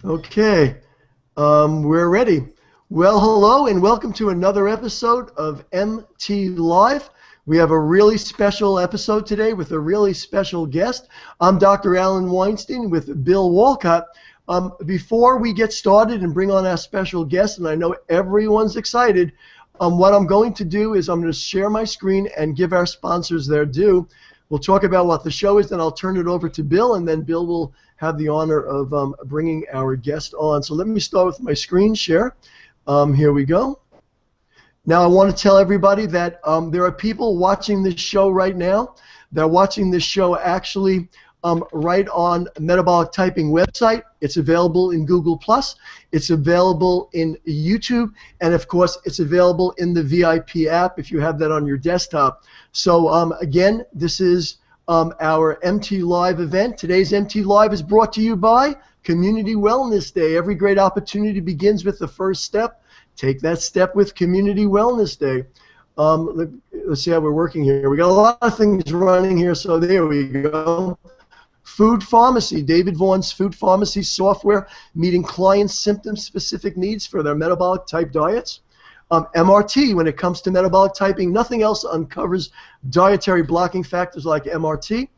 Okay, we're ready. Well, hello and welcome to another episode of MT Live. We have a really special episode today with a really special guest. I'm Dr. Alan Weinstein with Bill Wolcott. Before we get started and bring on our special guest, and I know everyone's excited, what I'm going to do is I'm going to share my screen and give our sponsors their due. We'll talk about what the show is, then I'll turn it over to Bill, and then Bill will have the honor of bringing our guest on. So let me start with my screen share. Here we go. Now I want to tell everybody that there are people watching this show right now. They're watching this show actually right on Metabolic Typing website. It's available in Google+. It's available in YouTube. And, of course, it's available in the VIP app if you have that on your desktop. So, again, this is our MT Live event. Today's MT Live is brought to you by Community Wellness Day. Every great opportunity begins with the first step. Take that step with Community Wellness Day. Let's see how we're working here. We got a lot of things running here, so there we go. Food Pharmacy, David Vaughn's Food Pharmacy software, meeting clients' symptom-specific needs for their metabolic type diets. MRT, when it comes to metabolic typing, nothing else uncovers dietary blocking factors like MRT.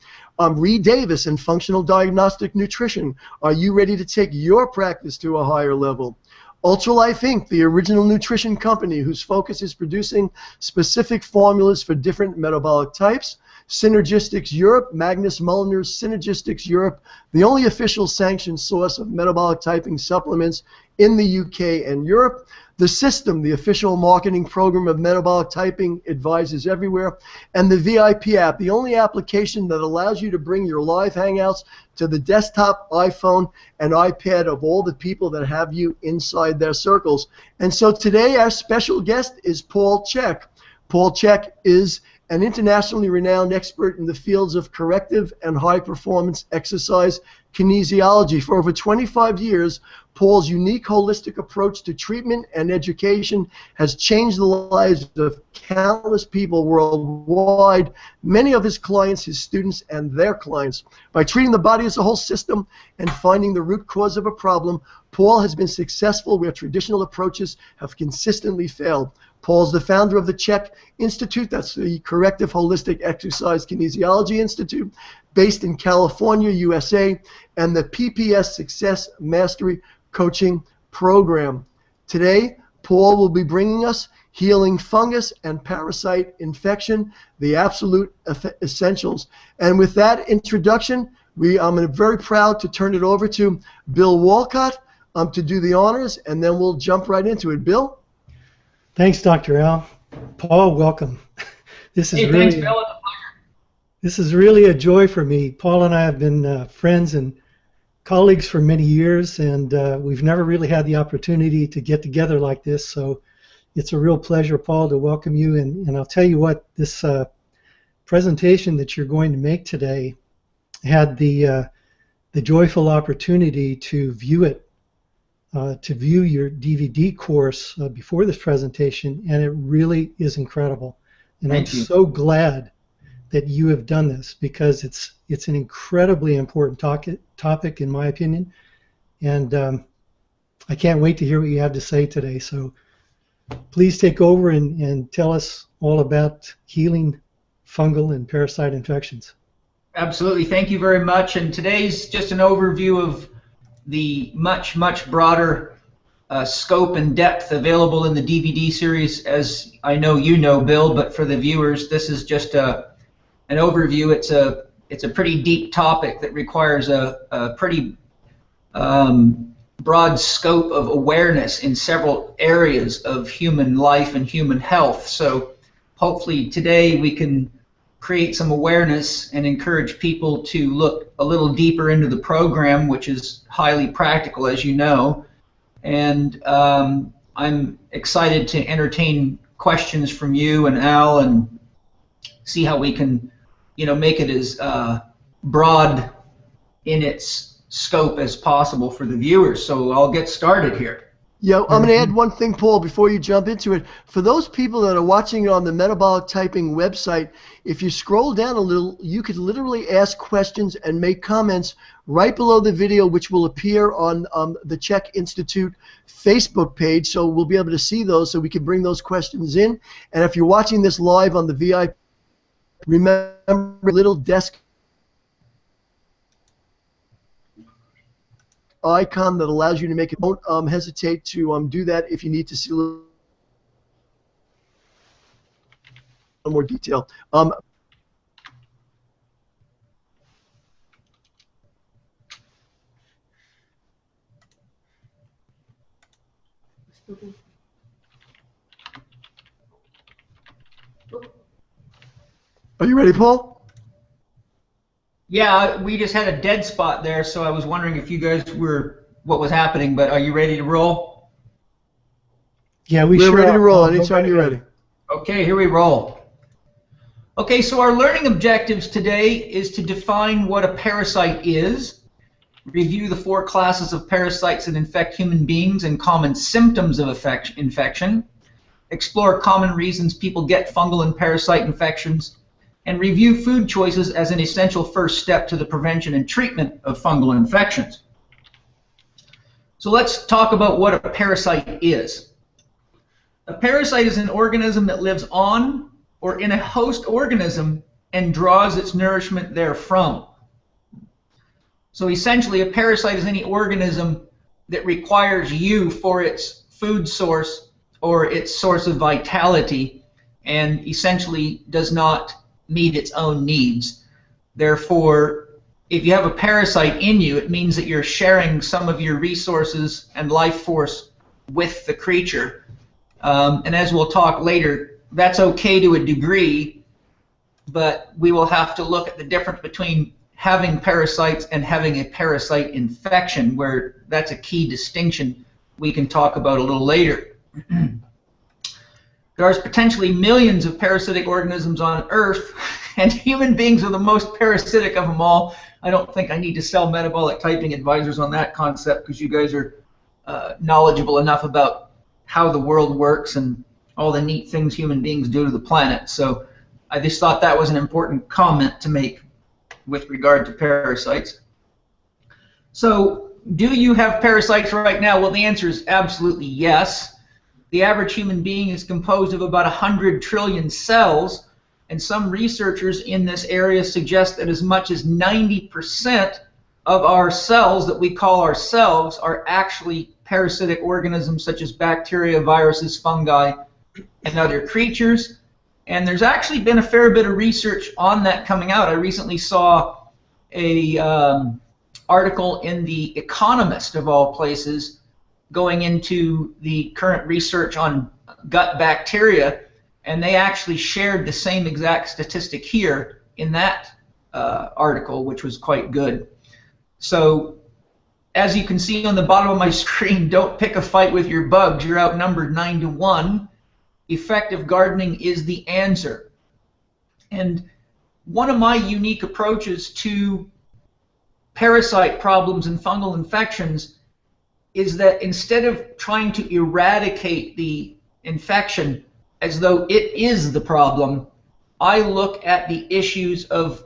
Reed Davis and Functional Diagnostic Nutrition, are you ready to take your practice to a higher level? Ultralife Inc., the original nutrition company whose focus is producing specific formulas for different metabolic types. Synergistics Europe, Magnus Mulliner's Synergistics Europe, the only official sanctioned source of metabolic typing supplements in the UK and Europe. The System, the official marketing program of metabolic typing advisors everywhere. And the VIP app, the only application that allows you to bring your live hangouts to the desktop, iPhone, and iPad of all the people that have you inside their circles. And so today our special guest is Paul Chek. Paul Chek is an internationally renowned expert in the fields of corrective and high-performance exercise kinesiology. For over 25 years, Paul's unique holistic approach to treatment and education has changed the lives of countless people worldwide, many of his clients, his students, and their clients. By treating the body as a whole system and finding the root cause of a problem, Paul has been successful where traditional approaches have consistently failed. Paul's the founder of the Chek Institute, that's the Corrective Holistic Exercise Kinesiology Institute, based in California, USA, and the PPS Success Mastery Coaching Program. Today, Paul will be bringing us Healing Fungus and Parasite Infection, the absolute essentials. And with that introduction, I'm very proud to turn it over to Bill Wolcott to do the honors, and then we'll jump right into it. Bill? Thanks, Dr. Al. Paul, welcome. This is Thanks, Bill. It's a pleasure. This is really a joy for me. Paul and I have been friends and colleagues for many years, and we've never really had the opportunity to get together like this, so it's a real pleasure, Paul, to welcome you. And I'll tell you what, this presentation that you're going to make today had the joyful opportunity to view it. To view your DVD course before this presentation, and it really is incredible. And I'm so glad that you have done this, because it's an incredibly important topic in my opinion, and I can't wait to hear what you have to say today. So please take over and tell us all about healing fungal and parasite infections. Absolutely. Thank you very much. And today's just an overview of the much broader scope and depth available in the DVD series, as I know you know, Bill, but for the viewers, this is just an overview. It's a pretty deep topic that requires a pretty broad scope of awareness in several areas of human life and human health. So hopefully today we can create some awareness and encourage people to look a little deeper into the program, which is highly practical, as you know. And I'm excited to entertain questions from you and Al and see how we can, make it as broad in its scope as possible for the viewers. So I'll get started here. Yeah, I'm going to add one thing, Paul, before you jump into it. For those people that are watching it on the Metabolic Typing website, if you scroll down a little, you could literally ask questions and make comments right below the video, which will appear on the Chek Institute Facebook page. So we'll be able to see those, so we can bring those questions in. And if you're watching this live on the VIP, remember little desk icon that allows you to make it. Don't hesitate to do that if you need to see a little more detail. Are you ready, Paul? Yeah, we just had a dead spot there, so I was wondering if you guys were, what was happening, but are you ready to roll? Yeah, we're ready to roll anytime you're ready. Okay, here we roll. Okay, so our learning objectives today is to define what a parasite is, review the 4 classes of parasites that infect human beings and common symptoms of infection, explore common reasons people get fungal and parasite infections, and review food choices as an essential first step to the prevention and treatment of fungal infections. So let's talk about what a parasite is. A parasite is an organism that lives on or in a host organism and draws its nourishment therefrom. So essentially, a parasite is any organism that requires you for its food source or its source of vitality, and essentially does not meet its own needs. Therefore, if you have a parasite in you, it means that you're sharing some of your resources and life force with the creature. And as we'll talk later, that's okay to a degree, but we will have to look at the difference between having parasites and having a parasite infection, where that's a key distinction we can talk about a little later. There are potentially millions of parasitic organisms on Earth, and human beings are the most parasitic of them all. I don't think I need to sell metabolic typing advisors on that concept, because you guys are knowledgeable enough about how the world works and all the neat things human beings do to the planet. So I just thought that was an important comment to make with regard to parasites. So do you have parasites right now? Well, the answer is absolutely yes. The average human being is composed of about 100 trillion cells, and some researchers in this area suggest that as much as 90% of our cells that we call ourselves are actually parasitic organisms such as bacteria, viruses, fungi, and other creatures. And there's actually been a fair bit of research on that coming out. I recently saw a article in The Economist, of all places, going into the current research on gut bacteria, and they actually shared the same exact statistic here in that article, which was quite good. So as you can see on the bottom of my screen, don't pick a fight with your bugs. You're outnumbered 9-1. Effective gardening is the answer. And one of my unique approaches to parasite problems and fungal infections is that instead of trying to eradicate the infection as though it is the problem, I look at the issues of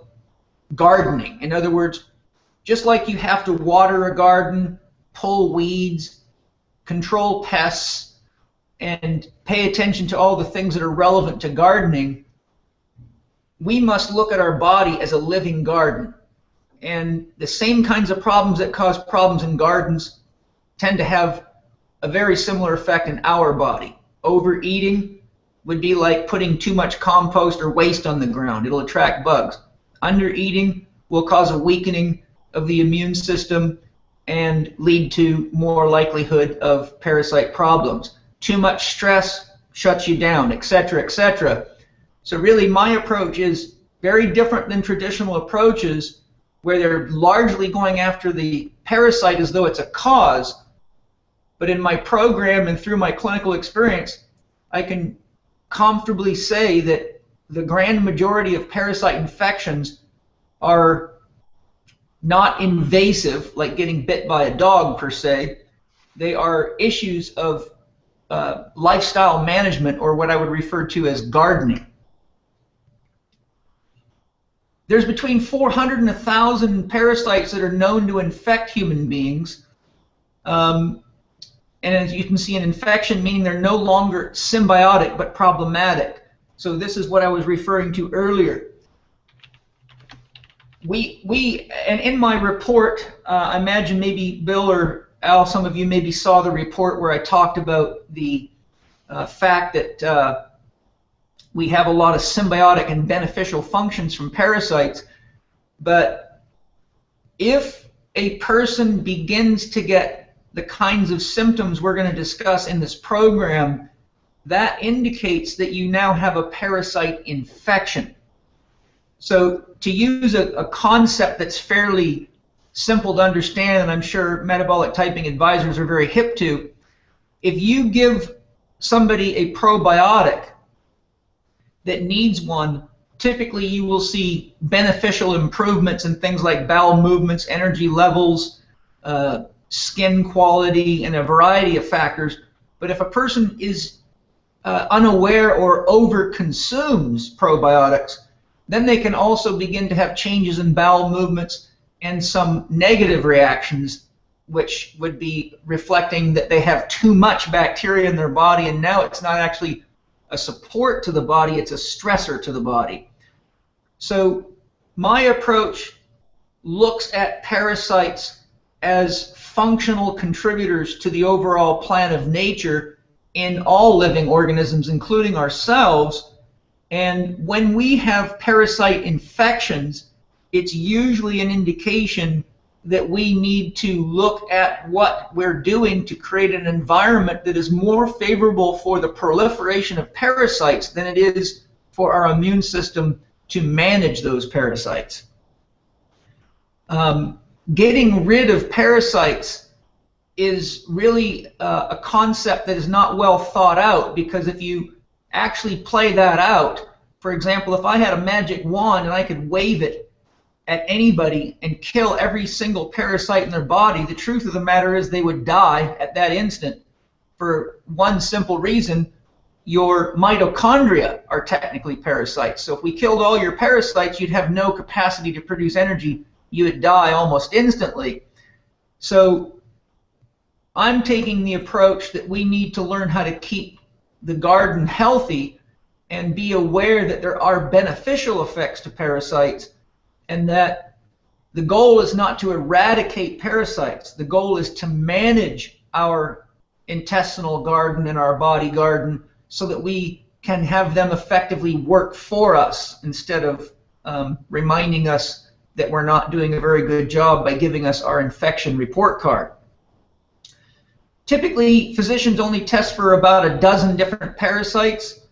gardening. In other words, just like you have to water a garden, pull weeds, control pests, and pay attention to all the things that are relevant to gardening, we must look at our body as a living garden. And the same kinds of problems that cause problems in gardens tend to have a very similar effect in our body. Overeating would be like putting too much compost or waste on the ground. It'll attract bugs. Undereating will cause a weakening of the immune system and lead to more likelihood of parasite problems. Too much stress shuts you down, etc., etc. So really my approach is very different than traditional approaches, where they're largely going after the parasite as though it's a cause. But in my program and through my clinical experience, I can comfortably say that the grand majority of parasite infections are not invasive, like getting bit by a dog per se, They are issues of lifestyle management, or what I would refer to as gardening. There's between 400 and 1,000 parasites that are known to infect human beings. And as you can see, an infection meaning they're no longer symbiotic but problematic. So this is what I was referring to earlier. And in my report, I imagine maybe Bill or Al, some of you maybe saw the report where I talked about the fact that we have a lot of symbiotic and beneficial functions from parasites. But if a person begins to get the kinds of symptoms we're going to discuss in this program, that indicates that you now have a parasite infection. So to use a concept that's fairly simple to understand, and I'm sure metabolic typing advisors are very hip to, if you give somebody a probiotic that needs one, typically you will see beneficial improvements in things like bowel movements, energy levels, skin quality, and a variety of factors. But if a person is unaware or over-consumes probiotics, then they can also begin to have changes in bowel movements and some negative reactions, which would be reflecting that they have too much bacteria in their body, and now it's not actually a support to the body, it's a stressor to the body. So my approach looks at parasites as functional contributors to the overall plan of nature in all living organisms, including ourselves. And when we have parasite infections, it's usually an indication that we need to look at what we're doing to create an environment that is more favorable for the proliferation of parasites than it is for our immune system to manage those parasites. Getting rid of parasites is really a concept that is not well thought out, because if you actually play that out, for example, if I had a magic wand and I could wave it at anybody and kill every single parasite in their body, the truth of the matter is they would die at that instant for one simple reason: your mitochondria are technically parasites. So if we killed all your parasites, you'd have no capacity to produce energy. You would die almost instantly. So I'm taking the approach that we need to learn how to keep the garden healthy and be aware that there are beneficial effects to parasites, and that the goal is not to eradicate parasites. The goal is to manage our intestinal garden and our body garden so that we can have them effectively work for us, instead of reminding us that we're not doing a very good job by giving us our infection report card. Typically, physicians only test for about a dozen different parasites.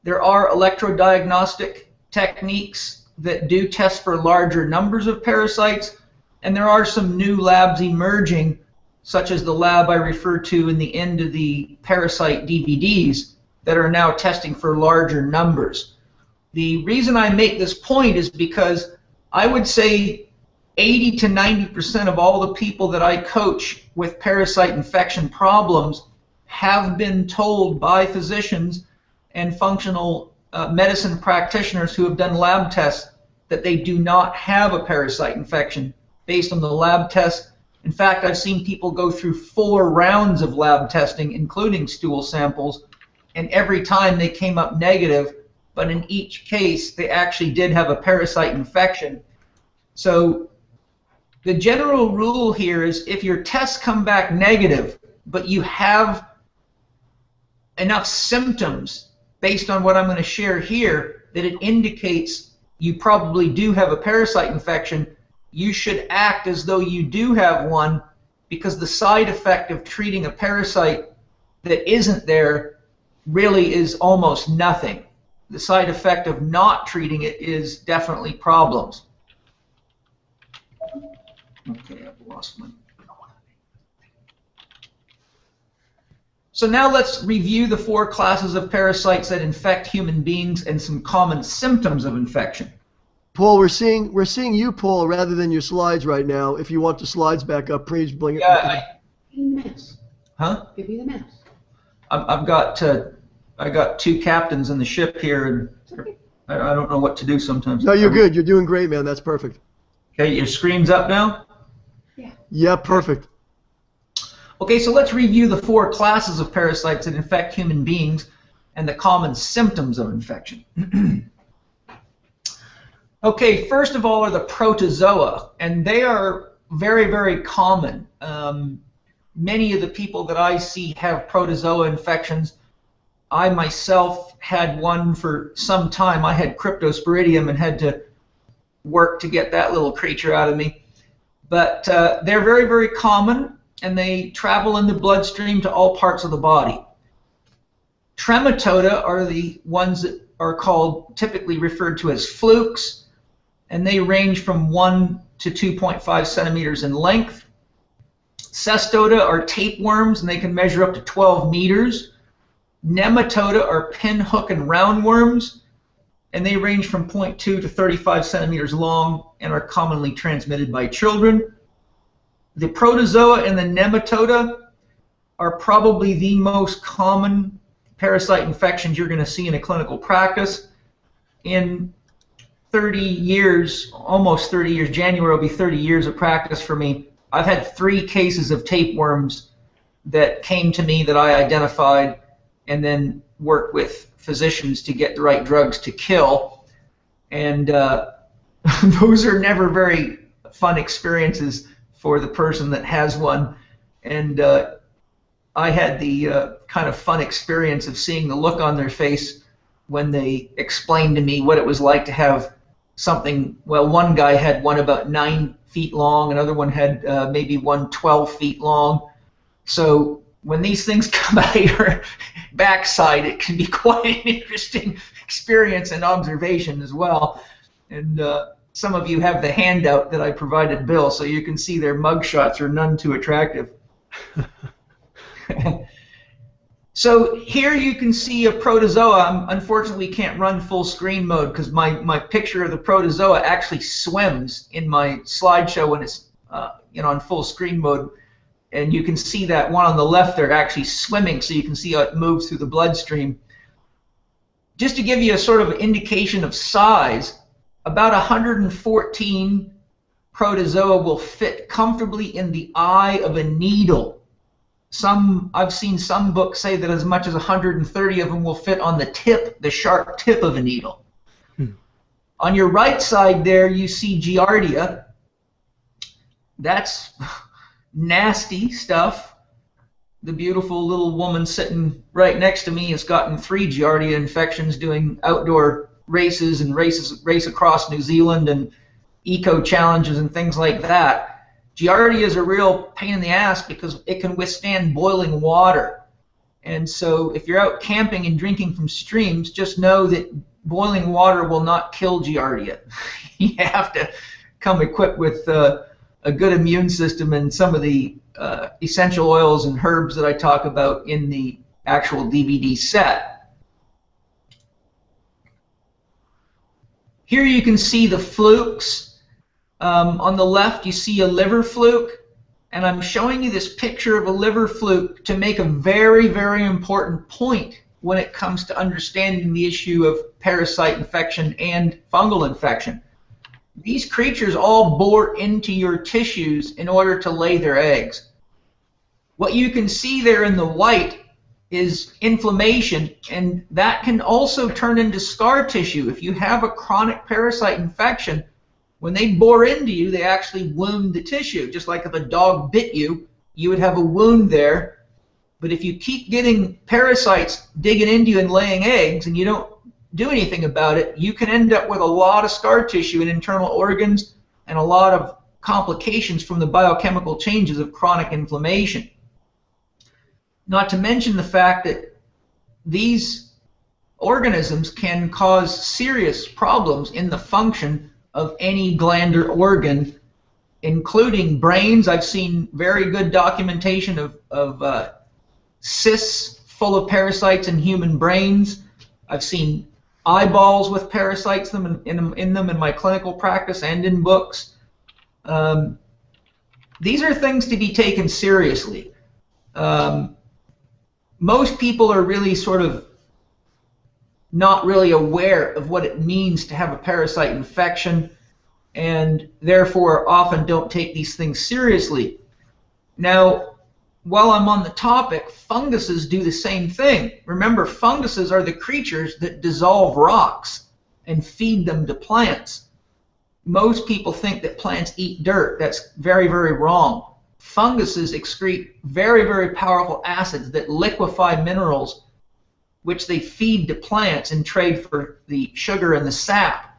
There are electrodiagnostic techniques that do test for larger numbers of parasites, and there are some new labs emerging, such as the lab I referred to in the end of the parasite DVDs, that are now testing for larger numbers. The reason I make this point is because I would say 80 to 90% of all the people that I coach with parasite infection problems have been told by physicians and functional medicine practitioners who have done lab tests that they do not have a parasite infection based on the lab test. In fact, I've seen people go through 4 rounds of lab testing, including stool samples, and every time they came up negative, but in each case they actually did have a parasite infection. So the general rule here is, if your tests come back negative, but you have enough symptoms based on what I'm going to share here that it indicates you probably do have a parasite infection, you should act as though you do have one, because the side effect of treating a parasite that isn't there really is almost nothing. The side effect of not treating it is definitely problems. Okay, I've lost my... So now let's review the 4 classes of parasites that infect human beings and some common symptoms of infection. Paul, we're seeing you, Paul, rather than your slides right now. If you want the slides back up, please bring it. Yeah, Huh? Give me the mouse. I've got I got two captains in the ship here, and I don't know what to do sometimes. No, you're good. You're doing great, man. That's perfect. Okay, your screen's up now? Yeah. Yeah, perfect. Okay, so let's review the 4 classes of parasites that infect human beings and the common symptoms of infection. Okay, first of all are the protozoa, and they are very, very common. Many of the people that I see have protozoa infections. I myself had one for some time. I had Cryptosporidium and had to work to get that little creature out of me. But they're very, very common, and they travel in the bloodstream to all parts of the body. Trematoda are the ones that are called, typically referred to as flukes, and they range from 1 to 2.5 centimeters in length. Cestoda are tapeworms, and they can measure up to 12 meters. Nematoda are pinhook and roundworms, and they range from 0.2 to 35 centimeters long and are commonly transmitted by children. The protozoa and the nematoda are probably the most common parasite infections you're going to see in a clinical practice. In 30 years, almost 30 years, January will be 30 years of practice for me, I've had 3 cases of tapeworms that came to me that I identified and then worked with physicians to get the right drugs to kill. And those are never very fun experiences for the person that has one. And I had the kind of fun experience of seeing the look on their face when they explained to me what it was like to have something. Well, one guy had one about 9 feet long, another one had maybe one 12 feet long. So when these things come out of your backside, it can be quite an interesting experience and observation as well. And some of you have the handout that I provided Bill, so you can see their mugshots are none too attractive. So here you can see a protozoa. Unfortunately, can't run full screen mode because my picture of the protozoa actually swims in my slideshow when it's on full screen mode. And you can see that one on the left there actually swimming, so you can see how it moves through the bloodstream. Just to give you a sort of indication of size, about 114 protozoa will fit comfortably in the eye of a needle. I've seen some books say that as much as 130 of them will fit on the tip, the sharp tip of a needle. On your right side there, you see Giardia. That's nasty stuff. The beautiful little woman sitting right next to me has gotten 3 Giardia infections doing outdoor races and race across New Zealand and eco challenges and things like that. Giardia is a real pain in the ass because it can withstand boiling water. And so if you're out camping and drinking from streams, just know that boiling water will not kill Giardia. You have to come equipped with a good immune system and some of the essential oils and herbs that I talk about in the actual DVD set. Here you can see the flukes. On the left you see a liver fluke, and I'm showing you this picture of a liver fluke to make a very, very important point when it comes to understanding the issue of parasite infection and fungal infection. These creatures all bore into your tissues in order to lay their eggs. What you can see there in the white is inflammation, and that can also turn into scar tissue. If you have a chronic parasite infection, when they bore into you, they actually wound the tissue. Just like if a dog bit you, you would have a wound there. But if you keep getting parasites digging into you and laying eggs and you don't do anything about it, you can end up with a lot of scar tissue in internal organs and a lot of complications from the biochemical changes of chronic inflammation. Not to mention the fact that these organisms can cause serious problems in the function of any gland or organ, including brains. I've seen very good documentation of cysts full of parasites in human brains. I've seen eyeballs with parasites in them in my clinical practice and in books. These are things to be taken seriously. most people are really sort of not really aware of what it means to have a parasite infection, and therefore often don't take these things seriously. Now, while I'm on the topic, funguses do the same thing. Remember, funguses are the creatures that dissolve rocks and feed them to plants. Most people think that plants eat dirt. That's very, very wrong. Funguses excrete very, very powerful acids that liquefy minerals, which they feed to plants in trade for the sugar and the sap.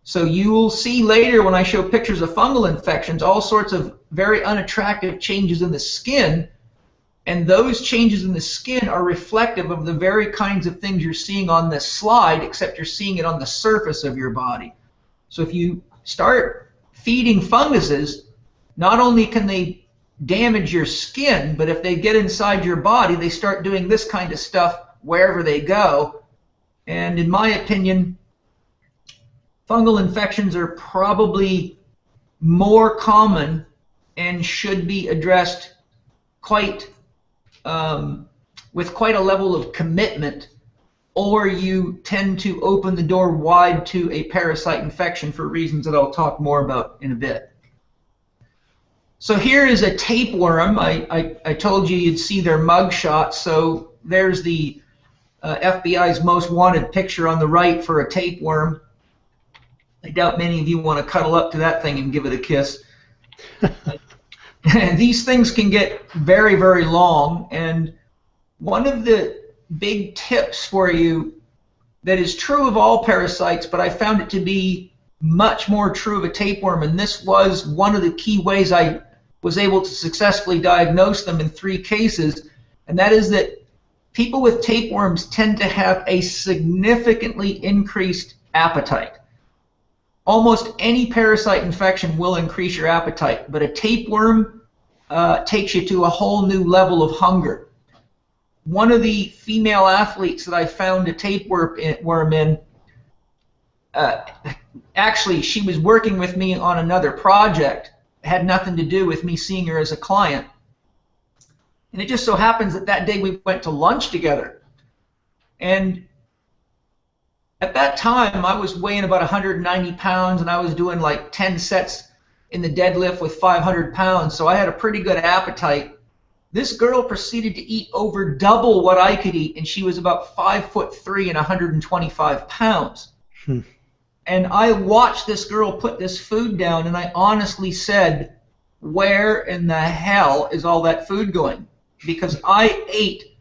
So you will see later when I show pictures of fungal infections all sorts of very unattractive changes in the skin, and those changes in the skin are reflective of the very kinds of things you're seeing on this slide, except you're seeing it on the surface of your body. So if you start feeding funguses, not only can they damage your skin, but if they get inside your body, they start doing this kind of stuff wherever they go. And in my opinion, fungal infections are probably more common and should be addressed quite with quite a level of commitment, or you tend to open the door wide to a parasite infection for reasons that I'll talk more about in a bit. So here is a tapeworm. I told you you'd see their mug shots. So there's the FBI's most wanted picture on the right for a tapeworm. I doubt many of you want to cuddle up to that thing and give it a kiss. These things can get very, very long, and one of the big tips for you that is true of all parasites, but I found it to be much more true of a tapeworm, and this was one of the key ways I was able to successfully diagnose them in 3 cases, and that is that people with tapeworms tend to have a significantly increased appetite. Almost any parasite infection will increase your appetite, but a tapeworm takes you to a whole new level of hunger. One of the female athletes that I found a tapeworm in, actually she was working with me on another project. It had nothing to do with me seeing her as a client. And it just so happens that that day we went to lunch together. And at that time, I was weighing about 190 pounds, and I was doing like 10 sets in the deadlift with 500 pounds, so I had a pretty good appetite. This girl proceeded to eat over double what I could eat, and she was about 5'3" and 125 pounds. And I watched this girl put this food down, and I honestly said, where in the hell is all that food going? Because I ate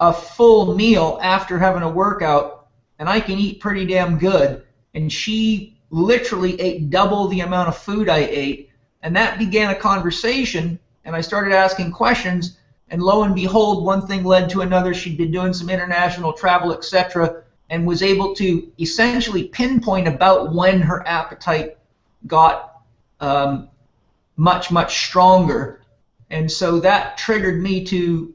a full meal after having a workout, and I can eat pretty damn good, and she literally ate double the amount of food I ate, and that began a conversation, and I started asking questions, and lo and behold, one thing led to another. She'd been doing some international travel, etc., and was able to essentially pinpoint about when her appetite got much, much stronger, and so that triggered me to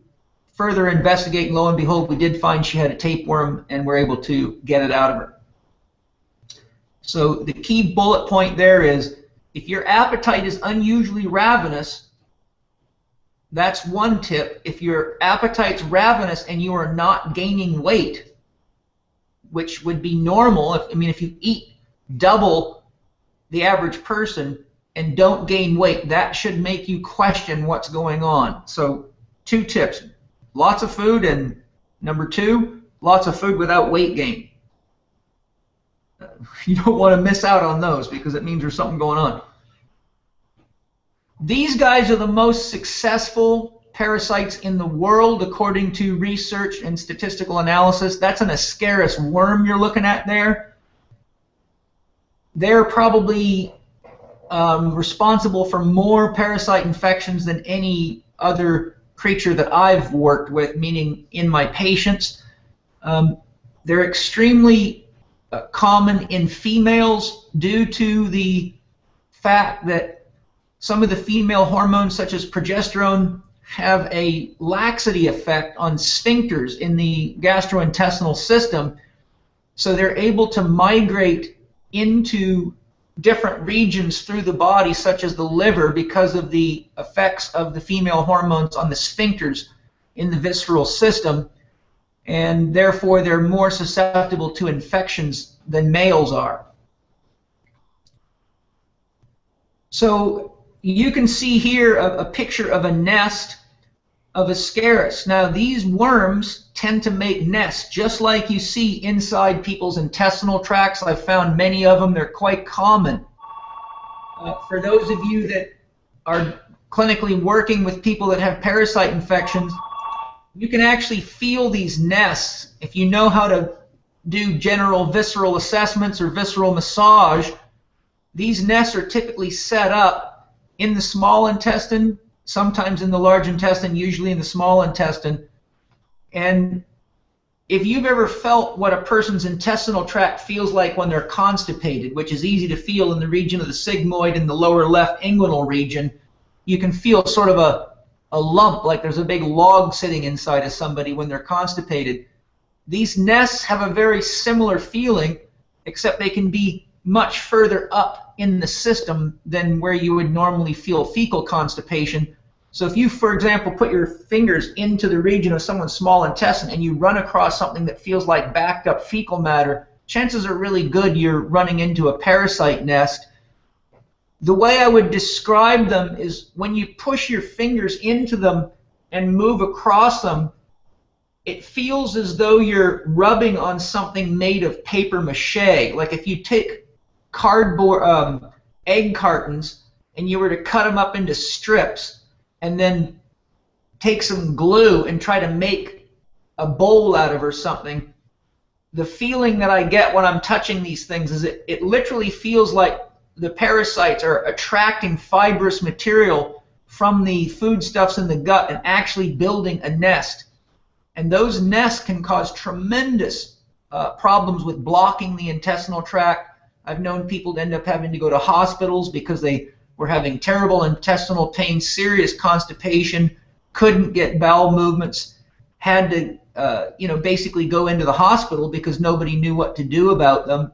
further investigate, and lo and behold, we did find she had a tapeworm, and we're able to get it out of her. So the key bullet point there is, if your appetite is unusually ravenous, that's one tip. If your appetite's ravenous and you are not gaining weight, which would be normal, if you eat double the average person and don't gain weight, that should make you question what's going on. So 2 tips. Lots of food, and number 2, lots of food without weight gain. You don't want to miss out on those because it means there's something going on. These guys are the most successful parasites in the world according to research and statistical analysis. That's an Ascaris worm you're looking at there. They're probably responsible for more parasite infections than any other creature that I've worked with, meaning in my patients. They're extremely common in females due to the fact that some of the female hormones, such as progesterone, have a laxity effect on sphincters in the gastrointestinal system, so they're able to migrate into different regions through the body, such as the liver, because of the effects of the female hormones on the sphincters in the visceral system, and therefore they're more susceptible to infections than males are. So you can see here a picture of a nest of Ascaris. Now these worms tend to make nests just like you see inside people's intestinal tracts. I've found many of them. They're quite common. For those of you that are clinically working with people that have parasite infections, you can actually feel these nests. If you know how to do general visceral assessments or visceral massage, these nests are typically set up in the small intestine, sometimes in the large intestine, usually in the small intestine. And if you've ever felt what a person's intestinal tract feels like when they're constipated, which is easy to feel in the region of the sigmoid and the lower left inguinal region, you can feel sort of a lump, like there's a big log sitting inside of somebody when they're constipated. These nests have a very similar feeling, except they can be much further up in the system than where you would normally feel fecal constipation. So if you, for example, put your fingers into the region of someone's small intestine and you run across something that feels like backed up fecal matter, chances are really good you're running into a parasite nest. The way I would describe them is when you push your fingers into them and move across them, it feels as though you're rubbing on something made of paper mache. Like if you take cardboard egg cartons and you were to cut them up into strips and then take some glue and try to make a bowl out of or something, the feeling that I get when I'm touching these things is it literally feels like the parasites are attracting fibrous material from the foodstuffs in the gut and actually building a nest. And those nests can cause tremendous problems with blocking the intestinal tract. I've known people to end up having to go to hospitals because they were having terrible intestinal pain, serious constipation, couldn't get bowel movements, had to basically go into the hospital because nobody knew what to do about them.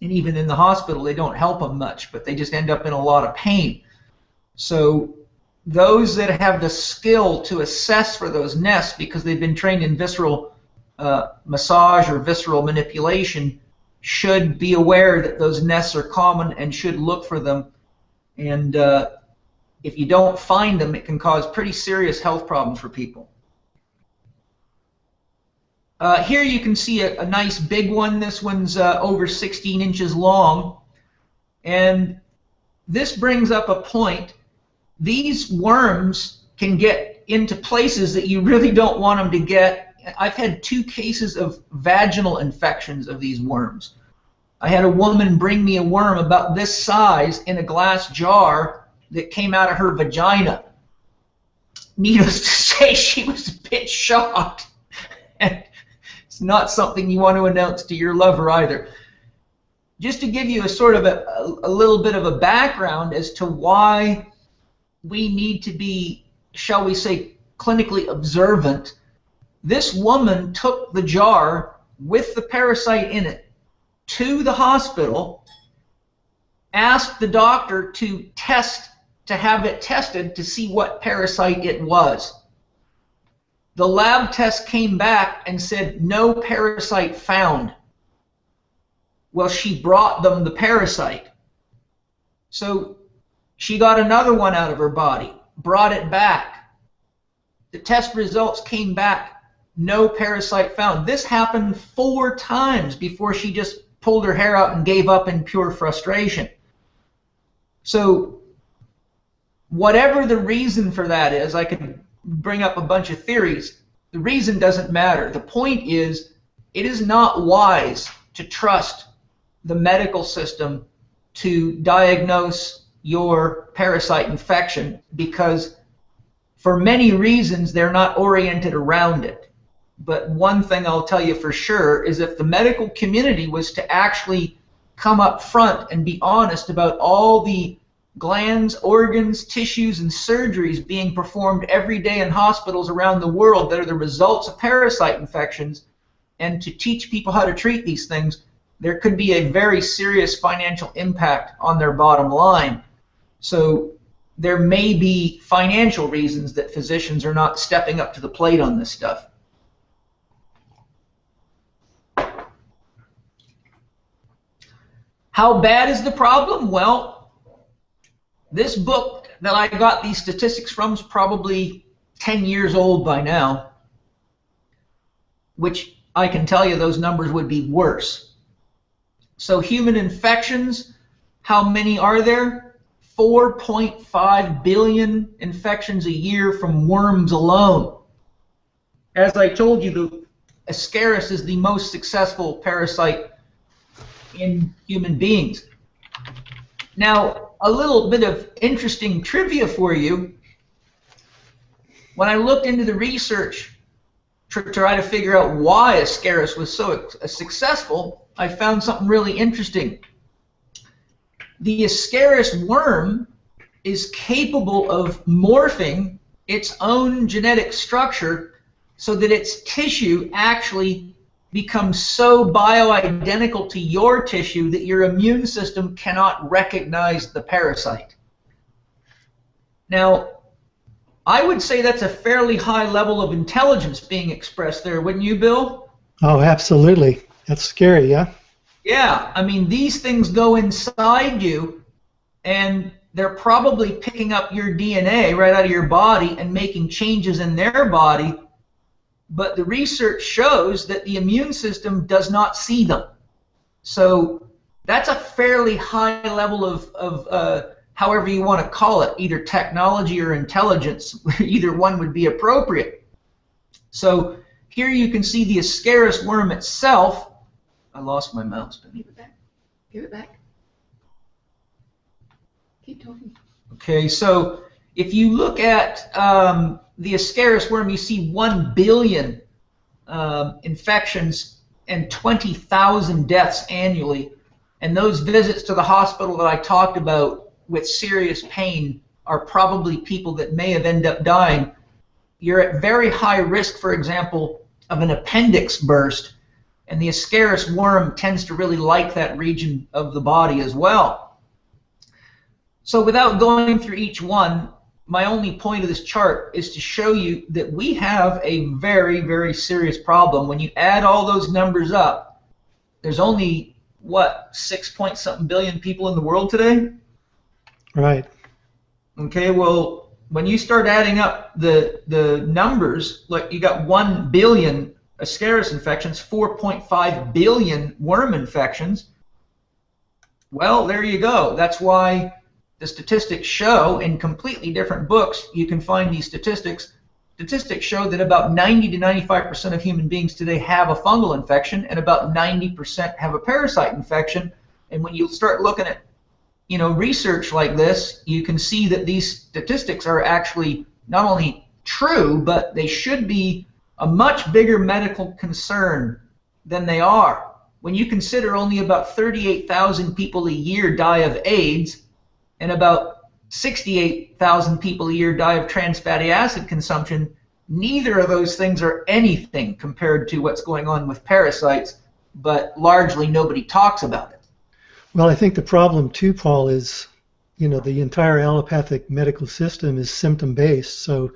And even in the hospital, they don't help them much, but they just end up in a lot of pain. So those that have the skill to assess for those nests because they've been trained in visceral massage or visceral manipulation should be aware that those nests are common and should look for them. And if you don't find them, it can cause pretty serious health problems for people. Here you can see a nice big one. This one's over 16 inches long. And this brings up a point. These worms can get into places that you really don't want them to get. I've had 2 cases of vaginal infections of these worms. I had a woman bring me a worm about this size in a glass jar that came out of her vagina. Needless to say, she was a bit shocked. And it's not something you want to announce to your lover either. Just to give you a sort of a little bit of a background as to why we need to be, shall we say, clinically observant. This woman took the jar with the parasite in it to the hospital, asked the doctor to have it tested to see what parasite it was. The lab test came back and said no parasite found. Well, she brought them the parasite. So she got another one out of her body, brought it back. The test results came back, no parasite found. This happened 4 times before she just pulled her hair out and gave up in pure frustration. So whatever the reason for that is, I could bring up a bunch of theories. The reason doesn't matter. The point is, it is not wise to trust the medical system to diagnose your parasite infection because for many reasons they're not oriented around it. But one thing I'll tell you for sure is if the medical community was to actually come up front and be honest about all the glands, organs, tissues, and surgeries being performed every day in hospitals around the world that are the results of parasite infections, and to teach people how to treat these things, there could be a very serious financial impact on their bottom line. So there may be financial reasons that physicians are not stepping up to the plate on this stuff. How bad is the problem? Well, this book that I got these statistics from is probably 10 years old by now, which I can tell you those numbers would be worse. So human infections, how many are there? 4.5 billion infections a year from worms alone. As I told you, the Ascaris is the most successful parasite in human beings. Now, a little bit of interesting trivia for you. When I looked into the research to try to figure out why Ascaris was so successful, I found something really interesting. The Ascaris worm is capable of morphing its own genetic structure so that its tissue actually becomes so bioidentical to your tissue that your immune system cannot recognize the parasite. Now, I would say that's a fairly high level of intelligence being expressed there, wouldn't you, Bill? Oh, absolutely. That's scary, yeah? Yeah, I mean, these things go inside you, and they're probably picking up your DNA right out of your body and making changes in their body, but the research shows that the immune system does not see them. So that's a fairly high level of however you want to call it, either technology or intelligence. Either one would be appropriate. So here you can see the Ascaris worm itself. I lost my mouse. Give it back. Give it back. Keep talking. Okay, so if you look at the Ascaris worm, you see 1 billion infections and 20,000 deaths annually. And those visits to the hospital that I talked about with serious pain are probably people that may have ended up dying. You're at very high risk, for example, of an appendix burst, and the Ascaris worm tends to really like that region of the body as well. So without going through each one, my only point of this chart is to show you that we have a very, very serious problem. When you add all those numbers up, there's only, what, 6-point-something billion people in the world today? Right. Okay, well, when you start adding up the numbers, like you got 1 billion Ascaris infections, 4.5 billion worm infections, well, there you go. That's why the statistics show, in completely different books, you can find these statistics. Statistics show that about 90 to 95% of human beings today have a fungal infection, and about 90% have a parasite infection. And when you start looking at research like this, you can see that these statistics are actually not only true, but they should be a much bigger medical concern than they are. When you consider only about 38,000 people a year die of AIDS, and about 68,000 people a year die of trans fatty acid consumption, neither of those things are anything compared to what's going on with parasites, but largely nobody talks about it. Well, I think the problem too, Paul, is, the entire allopathic medical system is symptom-based. So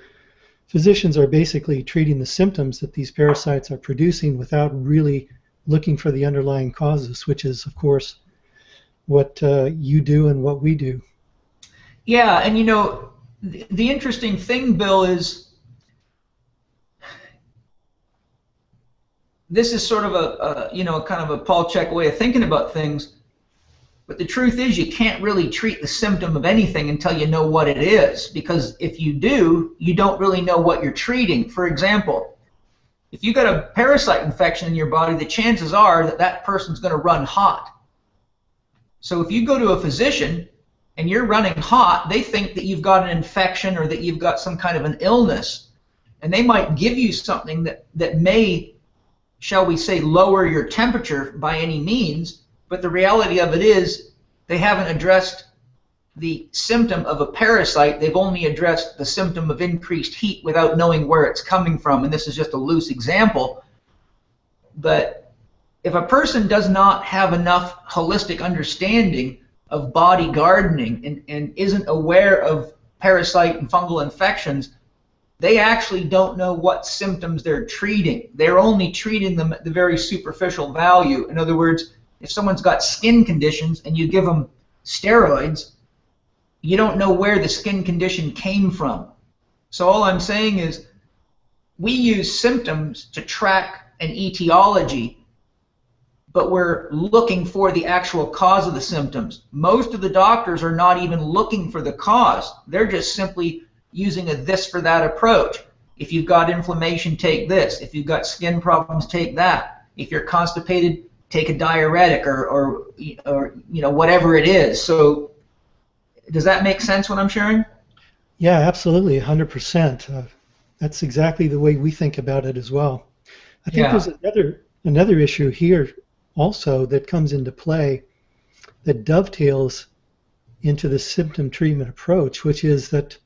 physicians are basically treating the symptoms that these parasites are producing without really looking for the underlying causes, which is, of course, what you do and what we do. Yeah, and the interesting thing, Bill, is this is sort of a kind of a Paul Chek way of thinking about things. But the truth is, you can't really treat the symptom of anything until you know what it is, because if you do, you don't really know what you're treating. For example, if you got a parasite infection in your body, the chances are that that person's going to run hot. So if you go to a physician and you're running hot, they think that you've got an infection or that you've got some kind of an illness, and they might give you something that may, shall we say, lower your temperature by any means. But the reality of it is they haven't addressed the symptom of a parasite. They've only addressed the symptom of increased heat without knowing where it's coming from. And this is just a loose example. But if a person does not have enough holistic understanding of body gardening and isn't aware of parasite and fungal infections, they actually don't know what symptoms they're treating. They're only treating them at the very superficial value. In other words, if someone's got skin conditions and you give them steroids, you don't know where the skin condition came from. So all I'm saying is we use symptoms to track an etiology, but we're looking for the actual cause of the symptoms. Most of the doctors are not even looking for the cause. They're just simply using a this for that approach. If you've got inflammation, take this. If you've got skin problems, take that. If you're constipated, take a diuretic or whatever it is. So does that make sense what I'm sharing? Yeah, absolutely, 100%. That's exactly the way we think about it as well. I think there's another issue here also that comes into play that dovetails into the symptom treatment approach, which is that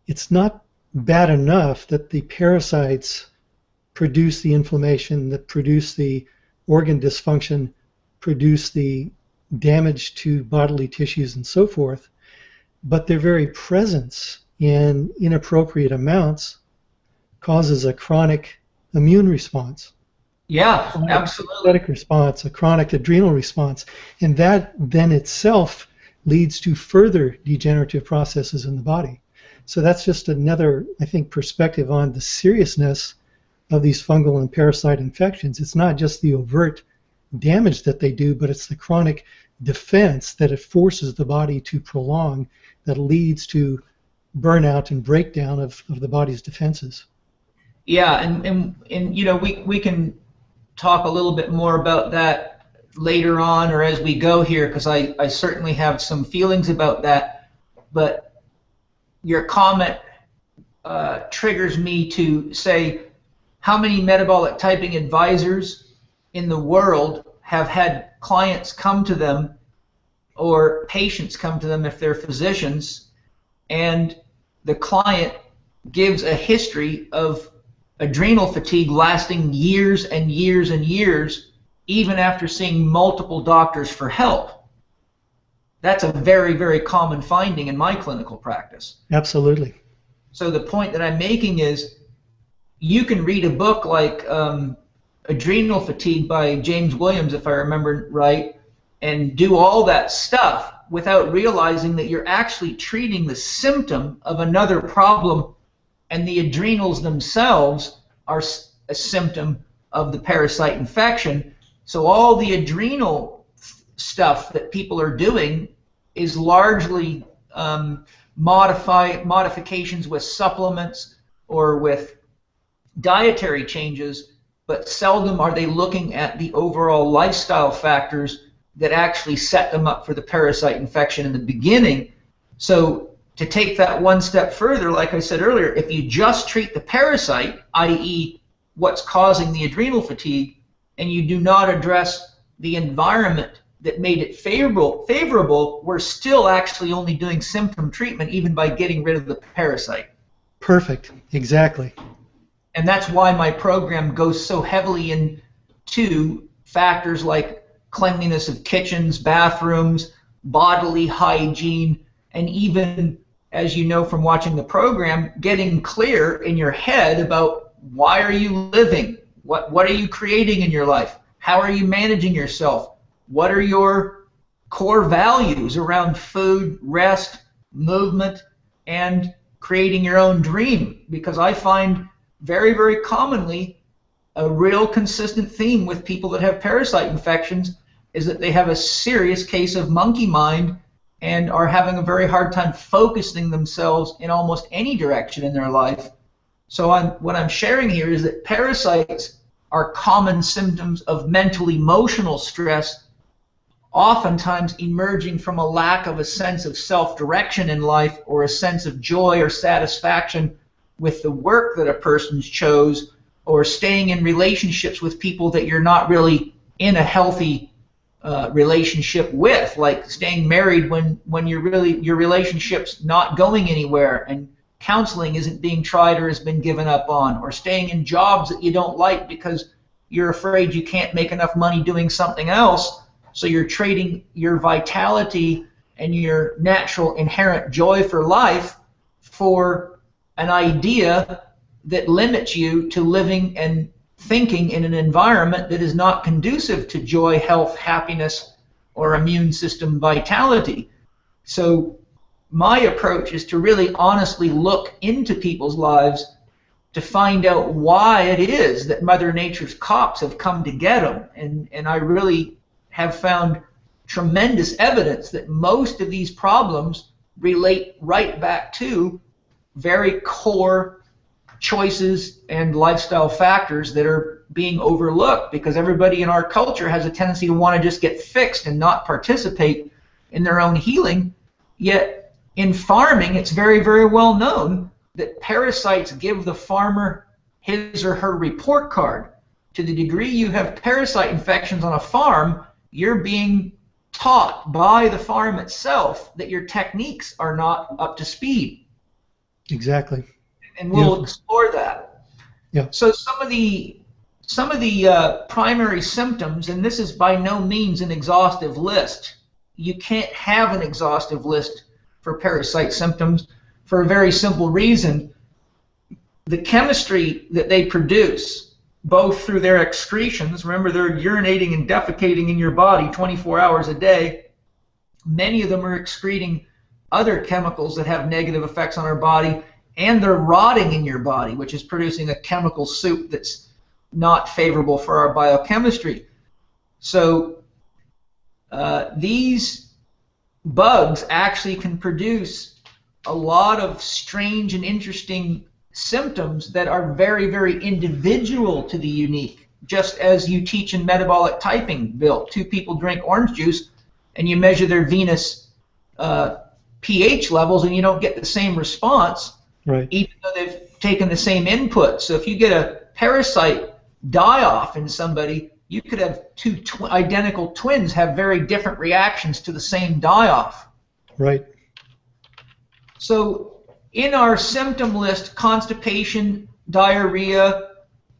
it's not bad enough that the parasites produce the inflammation, that produce the organ dysfunction, produce the damage to bodily tissues and so forth, but their very presence in inappropriate amounts causes a chronic immune response. Yeah, absolutely. A response, a chronic adrenal response, and that then itself leads to further degenerative processes in the body. So that's just another, I think, perspective on the seriousness of these fungal and parasite infections. It's not just the overt damage that they do, but it's the chronic defense that it forces the body to prolong that leads to burnout and breakdown of the body's defenses. Yeah, and we can talk a little bit more about that later on or as we go here, because I certainly have some feelings about that. But your comment triggers me to say, how many metabolic typing advisors in the world have had clients come to them or patients come to them if they're physicians, and the client gives a history of adrenal fatigue lasting years and years and years, even after seeing multiple doctors for help? That's a very, very common finding in my clinical practice. Absolutely. So the point that I'm making is you can read a book like Adrenal Fatigue by James Williams, if I remember right, and do all that stuff without realizing that you're actually treating the symptom of another problem, and the adrenals themselves are a symptom of the parasite infection. So all the adrenal stuff that people are doing is largely modifications with supplements or with dietary changes, but seldom are they looking at the overall lifestyle factors that actually set them up for the parasite infection in the beginning. So to take that one step further, like I said earlier, if you just treat the parasite, i.e. what's causing the adrenal fatigue, and you do not address the environment that made it favorable, we're still actually only doing symptom treatment even by getting rid of the parasite. Perfect. Exactly. And that's why my program goes so heavily into factors like cleanliness of kitchens, bathrooms, bodily hygiene, and even, as you know from watching the program, getting clear in your head about why are you living? What are you creating in your life? How are you managing yourself? What are your core values around food, rest, movement, and creating your own dream? Because I find very, very commonly a real consistent theme with people that have parasite infections is that they have a serious case of monkey mind and are having a very hard time focusing themselves in almost any direction in their life. So what I'm sharing here is that parasites are common symptoms of mental emotional stress, oftentimes emerging from a lack of a sense of self-direction in life or a sense of joy or satisfaction with the work that a person's chose, or staying in relationships with people that you're not really in a healthy relationship with, like staying married when your relationship's not going anywhere and counseling isn't being tried or has been given up on, or staying in jobs that you don't like because you're afraid you can't make enough money doing something else, so you're trading your vitality and your natural inherent joy for life for an idea that limits you to living and thinking in an environment that is not conducive to joy, health, happiness, or immune system vitality. So my approach is to really honestly look into people's lives to find out why it is that Mother Nature's cops have come to get them. And I really have found tremendous evidence that most of these problems relate right back to very core choices and lifestyle factors that are being overlooked, because everybody in our culture has a tendency to want to just get fixed and not participate in their own healing. Yet in farming, it's very, very well known that parasites give the farmer his or her report card. To the degree you have parasite infections on a farm, you're being taught by the farm itself that your techniques are not up to speed. Exactly. And we'll explore that. Yeah. So some of the primary symptoms, and this is by no means an exhaustive list. You can't have an exhaustive list for parasite symptoms for a very simple reason. The chemistry that they produce, both through their excretions, remember they're urinating and defecating in your body 24 hours a day, many of them are excreting other chemicals that have negative effects on our body, and they're rotting in your body, which is producing a chemical soup that's not favorable for our biochemistry. So these bugs actually can produce a lot of strange and interesting symptoms that are very, very individual to the unique. Just as you teach in metabolic typing, Bill, two people drink orange juice and you measure their venous pH levels and you don't get the same response, right, even though they've taken the same input. So if you get a parasite die-off in somebody, you could have two identical twins have very different reactions to the same die-off. Right. So in our symptom list, constipation, diarrhea,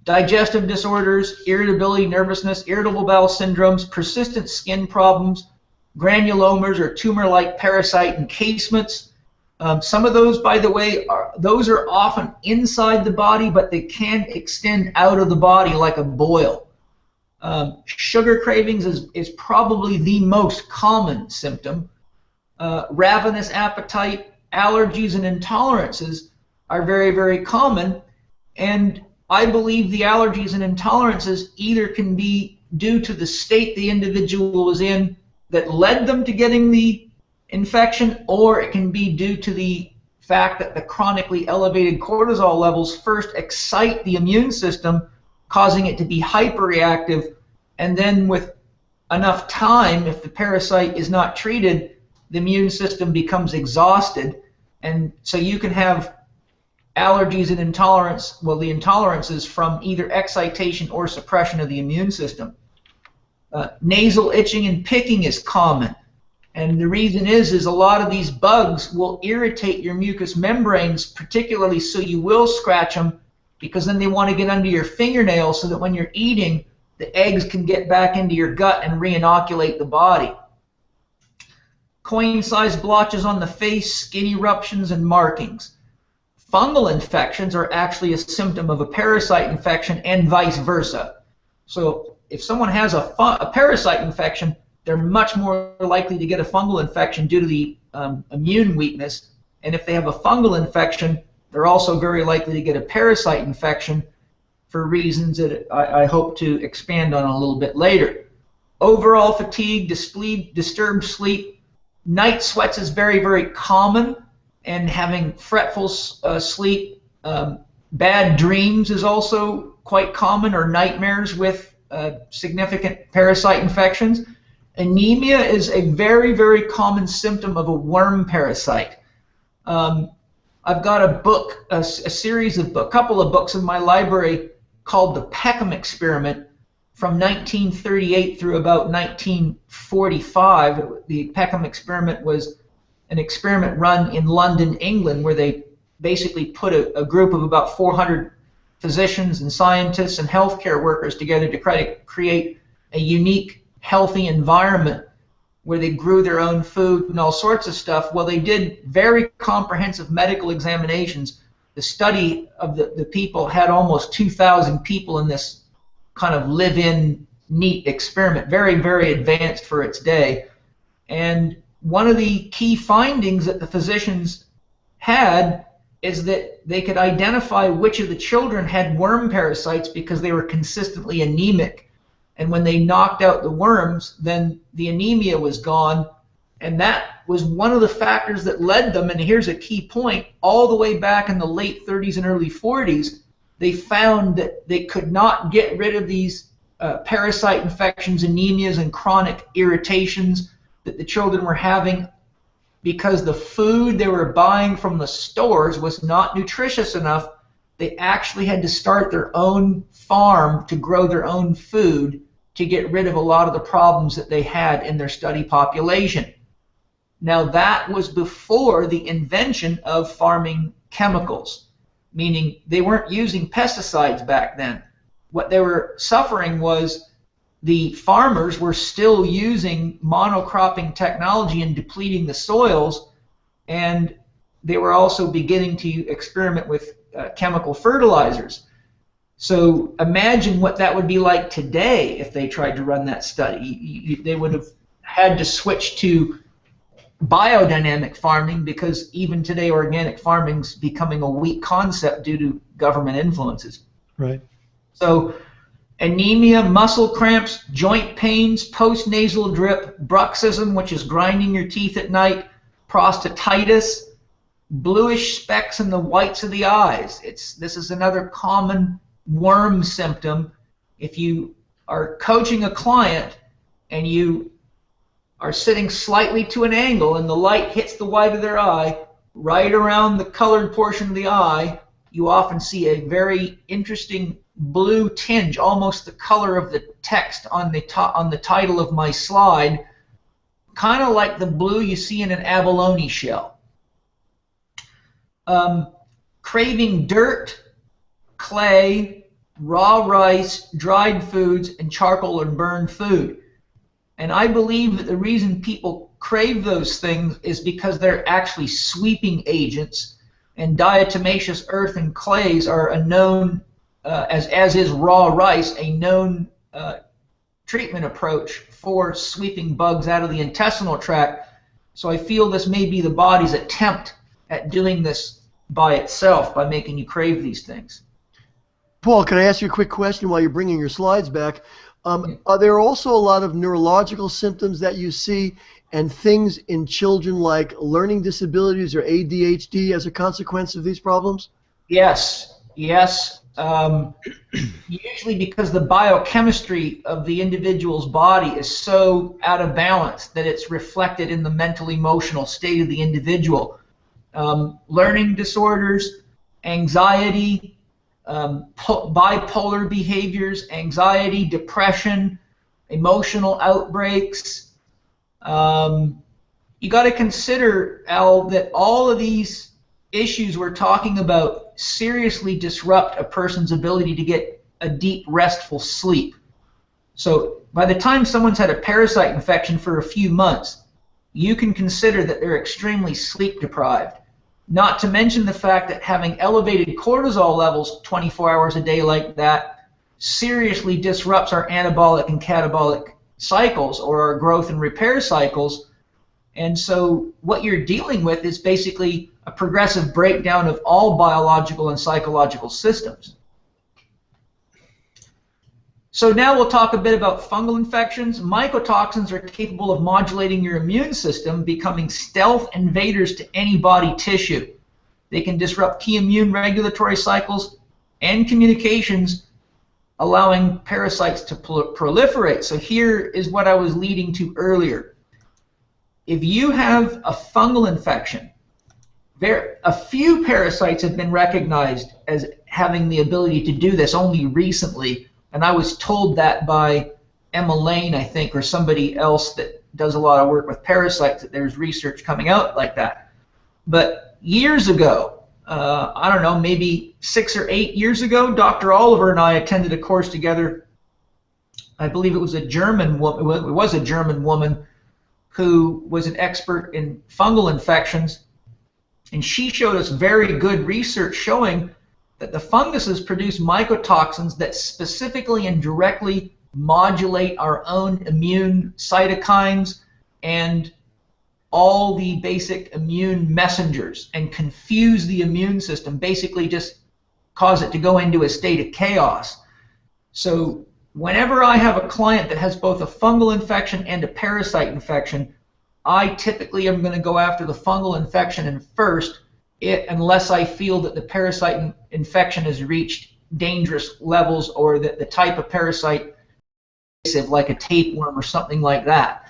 digestive disorders, irritability, nervousness, irritable bowel syndromes, persistent skin problems, granulomas or tumor-like parasite encasements. Some of those, by the way, those are often inside the body, but they can extend out of the body like a boil. Sugar cravings is probably the most common symptom. Ravenous appetite, allergies, and intolerances are very, very common. And I believe the allergies and intolerances either can be due to the state the individual was in that led them to getting the infection, or it can be due to the fact that the chronically elevated cortisol levels first excite the immune system, causing it to be hyperreactive, and then with enough time, if the parasite is not treated, the immune system becomes exhausted, and so you can have allergies and intolerance, well, the intolerances from either excitation or suppression of the immune system. Nasal itching and picking is common. And the reason is a lot of these bugs will irritate your mucous membranes, particularly so you will scratch them, because then they want to get under your fingernails so that when you're eating, the eggs can get back into your gut and re-inoculate the body. Coin-sized blotches on the face, skin eruptions, and markings. Fungal infections are actually a symptom of a parasite infection and vice versa. So if someone has a parasite infection, they're much more likely to get a fungal infection due to the immune weakness. And if they have a fungal infection, they're also very likely to get a parasite infection for reasons that I hope to expand on a little bit later. Overall fatigue, disturbed sleep, night sweats is very, very common, and having fretful sleep. Bad dreams is also quite common, or nightmares with significant parasite infections. Anemia is a very, very common symptom of a worm parasite. I've got a book, a series of a couple of books in my library called The Peckham Experiment from 1938 through about 1945. The Peckham Experiment was an experiment run in London, England, where they basically put a group of about 400 physicians and scientists and healthcare workers together to try to create a unique, healthy environment where they grew their own food and all sorts of stuff. Well, they did very comprehensive medical examinations. The study of the people had almost 2,000 people in this kind of live-in neat experiment, very, very advanced for its day. And one of the key findings that the physicians had is that they could identify which of the children had worm parasites because they were consistently anemic. And when they knocked out the worms, then the anemia was gone. And that was one of the factors that led them, and here's a key point, all the way back in the late 30s and early 40s, they found that they could not get rid of these parasite infections, anemias, and chronic irritations that the children were having because the food they were buying from the stores was not nutritious enough. They actually had to start their own farm to grow their own food to get rid of a lot of the problems that they had in their study population. Now that was before the invention of farming chemicals, meaning they weren't using pesticides back then. What they were suffering was the farmers were still using monocropping technology and depleting the soils, and they were also beginning to experiment with chemical fertilizers. So imagine what that would be like today if they tried to run that study. They would have had to switch to biodynamic farming because even today organic farming's becoming a weak concept due to government influences. Right. So anemia, muscle cramps, joint pains, postnasal drip, bruxism, which is grinding your teeth at night, prostatitis, bluish specks in the whites of the eyes. This is another common worm symptom. If you are coaching a client and you are sitting slightly to an angle and the light hits the white of their eye, right around the colored portion of the eye, you often see a very interesting blue tinge, almost the color of the text on the title of my slide, kind of like the blue you see in an abalone shell. Craving dirt, clay, raw rice, dried foods, and charcoal and burned food. And I believe that the reason people crave those things is because they're actually sweeping agents, and diatomaceous earth and clays are a known, as is raw rice, a known treatment approach for sweeping bugs out of the intestinal tract. So I feel this may be the body's attempt at doing this by itself, by making you crave these things. Paul, can I ask you a quick question while you're bringing your slides back? Are there also a lot of neurological symptoms that you see and things in children like learning disabilities or ADHD as a consequence of these problems? Yes, yes. Usually because the biochemistry of the individual's body is so out of balance that it's reflected in the mental emotional state of the individual. Learning disorders, anxiety, bipolar behaviors, anxiety, depression, emotional outbreaks. You got to consider, Al, that all of these issues we're talking about seriously disrupt a person's ability to get a deep, restful sleep. So by the time someone's had a parasite infection for a few months, you can consider that they're extremely sleep deprived. Not to mention the fact that having elevated cortisol levels 24 hours a day like that seriously disrupts our anabolic and catabolic cycles, or our growth and repair cycles. And so what you're dealing with is basically a progressive breakdown of all biological and psychological systems. So now we'll talk a bit about fungal infections. Mycotoxins are capable of modulating your immune system, becoming stealth invaders to any body tissue. They can disrupt key immune regulatory cycles and communications, allowing parasites to proliferate. So here is what I was leading to earlier. If you have a fungal infection, a few parasites have been recognized as having the ability to do this only recently, and I was told that by Emma Lane, I think, or somebody else that does a lot of work with parasites, that there's research coming out like that. But years ago, I don't know, maybe 6 or 8 years ago, Dr. Oliver and I attended a course together. I believe it was a German woman. It was a German woman who was an expert in fungal infections, and she showed us very good research showing that the funguses produce mycotoxins that specifically and directly modulate our own immune cytokines and all the basic immune messengers and confuse the immune system, basically just cause it to go into a state of chaos. So whenever I have a client that has both a fungal infection and a parasite infection, I typically am going to go after the fungal infection first, unless I feel that the parasite infection has reached dangerous levels or that the type of parasite, like a tapeworm or something like that.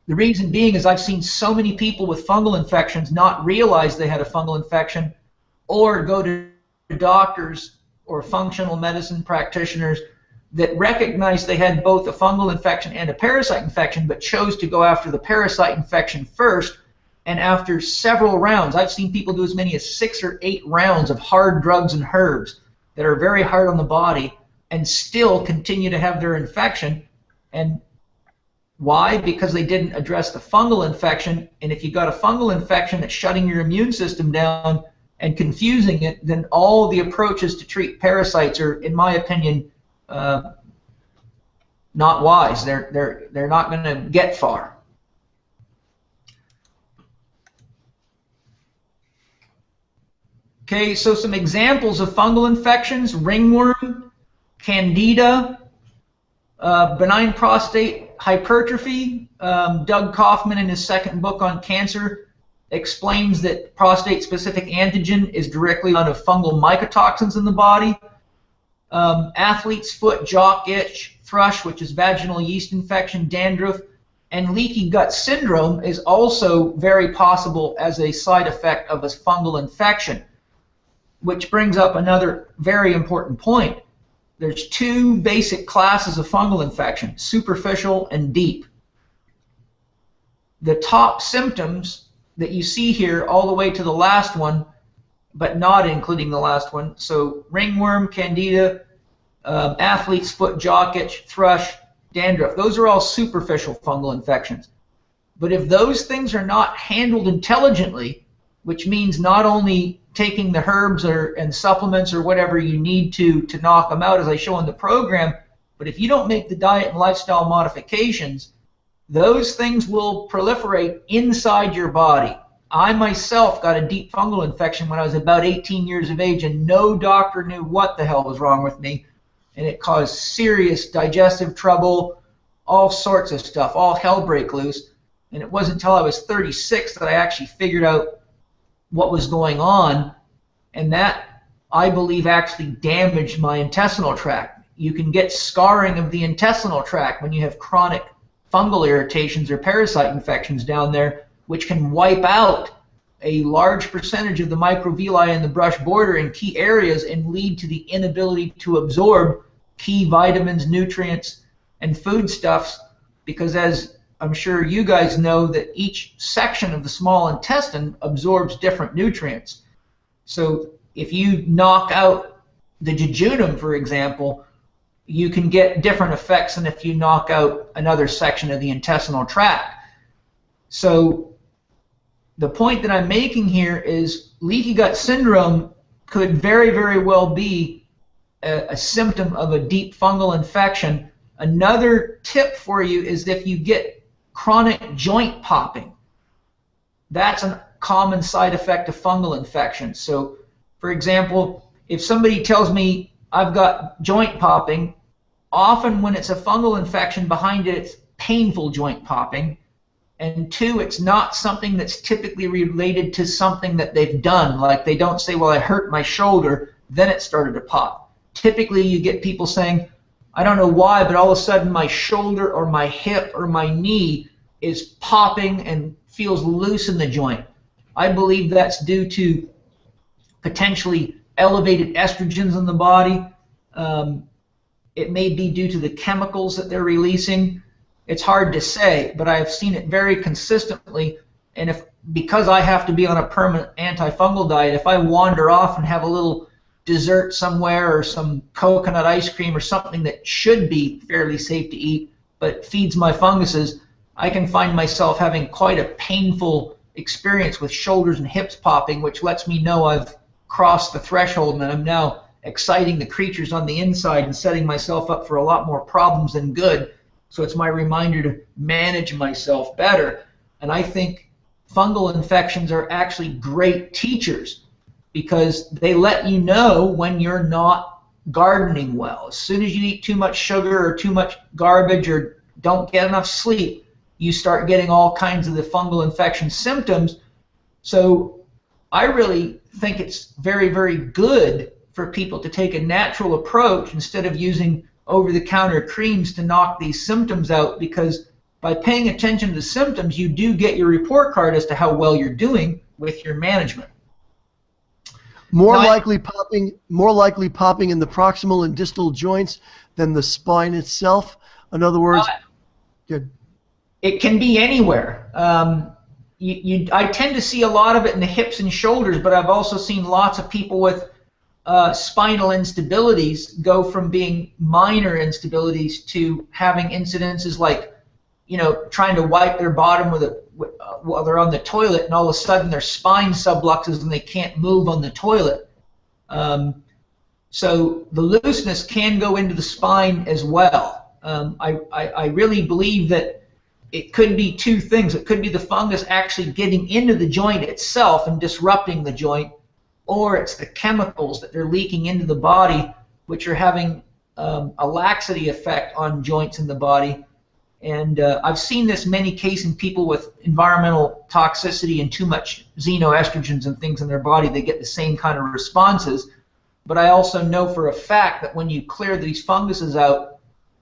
The reason being is I've seen so many people with fungal infections not realize they had a fungal infection or go to doctors or functional medicine practitioners that recognized they had both a fungal infection and a parasite infection but chose to go after the parasite infection first. And after several rounds, I've seen people do as many as 6 or 8 rounds of hard drugs and herbs that are very hard on the body and still continue to have their infection. And why? Because they didn't address the fungal infection. And if you got a fungal infection that's shutting your immune system down and confusing it, then all the approaches to treat parasites are, in my opinion, not wise. They're not going to get far. Okay, so some examples of fungal infections: ringworm, candida, benign prostate hypertrophy. Doug Kaufman, in his second book on cancer, explains that prostate-specific antigen is directly on fungal mycotoxins in the body. Athlete's foot, jock itch, thrush, which is vaginal yeast infection, dandruff, and leaky gut syndrome is also very possible as a side effect of a fungal infection. Which brings up another very important point. There's 2 basic classes of fungal infection: superficial and deep. The top symptoms that you see here all the way to the last one, but not including the last one, so ringworm, candida, athlete's foot, jock itch, thrush, dandruff, those are all superficial fungal infections. But if those things are not handled intelligently, which means not only taking the herbs and supplements or whatever you need to knock them out, as I show in the program, but if you don't make the diet and lifestyle modifications, those things will proliferate inside your body. I myself got a deep fungal infection when I was about 18 years of age, and no doctor knew what the hell was wrong with me, and it caused serious digestive trouble, all sorts of stuff, all hell break loose. And it wasn't until I was 36 that I actually figured out what was going on, and that, I believe, actually damaged my intestinal tract. You can get scarring of the intestinal tract when you have chronic fungal irritations or parasite infections down there, which can wipe out a large percentage of the microvilli in the brush border in key areas and lead to the inability to absorb key vitamins, nutrients, and foodstuffs, because as I'm sure you guys know, that each section of the small intestine absorbs different nutrients. So if you knock out the jejunum, for example, you can get different effects than if you knock out another section of the intestinal tract. So the point that I'm making here is leaky gut syndrome could very, very well be a symptom of a deep fungal infection. Another tip for you is if you get chronic joint popping. That's a common side effect of fungal infections. So, for example, if somebody tells me I've got joint popping, often when it's a fungal infection behind it, it's painful joint popping. And 2, it's not something that's typically related to something that they've done. Like they don't say, well, I hurt my shoulder, then it started to pop. Typically you get people saying, I don't know why, but all of a sudden my shoulder or my hip or my knee is popping and feels loose in the joint. I believe that's due to potentially elevated estrogens in the body. It may be due to the chemicals that they're releasing. It's hard to say, but I've seen it very consistently And because I have to be on a permanent antifungal diet, if I wander off and have a little dessert somewhere or some coconut ice cream or something that should be fairly safe to eat but feeds my funguses, I can find myself having quite a painful experience with shoulders and hips popping, which lets me know I've crossed the threshold and I'm now exciting the creatures on the inside and setting myself up for a lot more problems than good. So it's my reminder to manage myself better. And I think fungal infections are actually great teachers because they let you know when you're not gardening well. As soon as you eat too much sugar or too much garbage or don't get enough sleep, you start getting all kinds of the fungal infection symptoms. So I really think it's very, very good for people to take a natural approach instead of using over-the-counter creams to knock these symptoms out, because by paying attention to the symptoms, you do get your report card as to how well you're doing with your management. More likely popping in the proximal and distal joints than the spine itself. In other words, good. It can be anywhere. I tend to see a lot of it in the hips and shoulders, but I've also seen lots of people with spinal instabilities go from being minor instabilities to having incidences like, trying to wipe their bottom while they're on the toilet, and all of a sudden their spine subluxes and they can't move on the toilet. So the looseness can go into the spine as well. I really believe that it could be two things. It could be the fungus actually getting into the joint itself and disrupting the joint, or it's the chemicals that they're leaking into the body, which are having a laxity effect on joints in the body. And I've seen this many cases in people with environmental toxicity and too much xenoestrogens and things in their body. They get the same kind of responses. But I also know for a fact that when you clear these funguses out,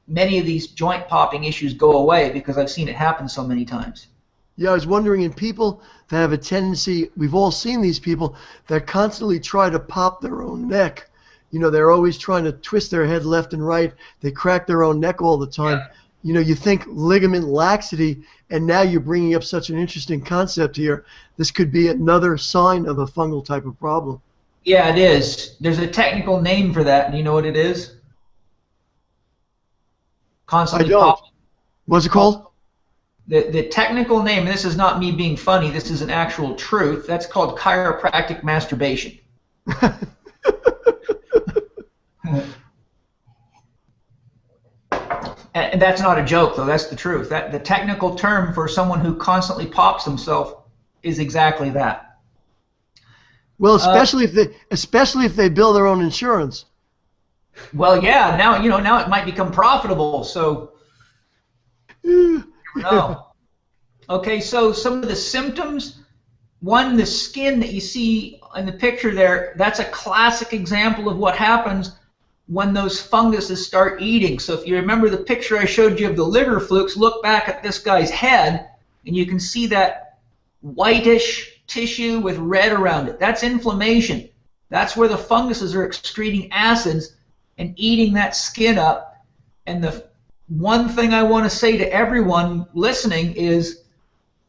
many of these joint popping issues go away, because I've seen it happen so many times. Yeah, I was wondering, in people that have a tendency, we've all seen these people that constantly try to pop their own neck. They're always trying to twist their head left and right. They crack their own neck all the time. Yeah. You think ligament laxity, and now you're bringing up such an interesting concept here. This could be another sign of a fungal type of problem. Yeah, it is. There's a technical name for that. Do you know what it is? Constantly I don't. popping. What's it called? The technical name, and this is not me being funny, this is an actual truth, that's called chiropractic masturbation. And that's not a joke, though. That's the truth. The technical term for someone who constantly pops themselves is exactly that. Well, especially if they bill their own insurance. Well, yeah. Now it might become profitable. So, you never know. Okay. So some of the symptoms. One, the skin that you see in the picture there. That's a classic example of what happens when those funguses start eating. So if you remember the picture I showed you of the liver flukes, look back at this guy's head, and you can see that whitish tissue with red around it. That's inflammation. That's where the funguses are excreting acids and eating that skin up. And the one thing I want to say to everyone listening is,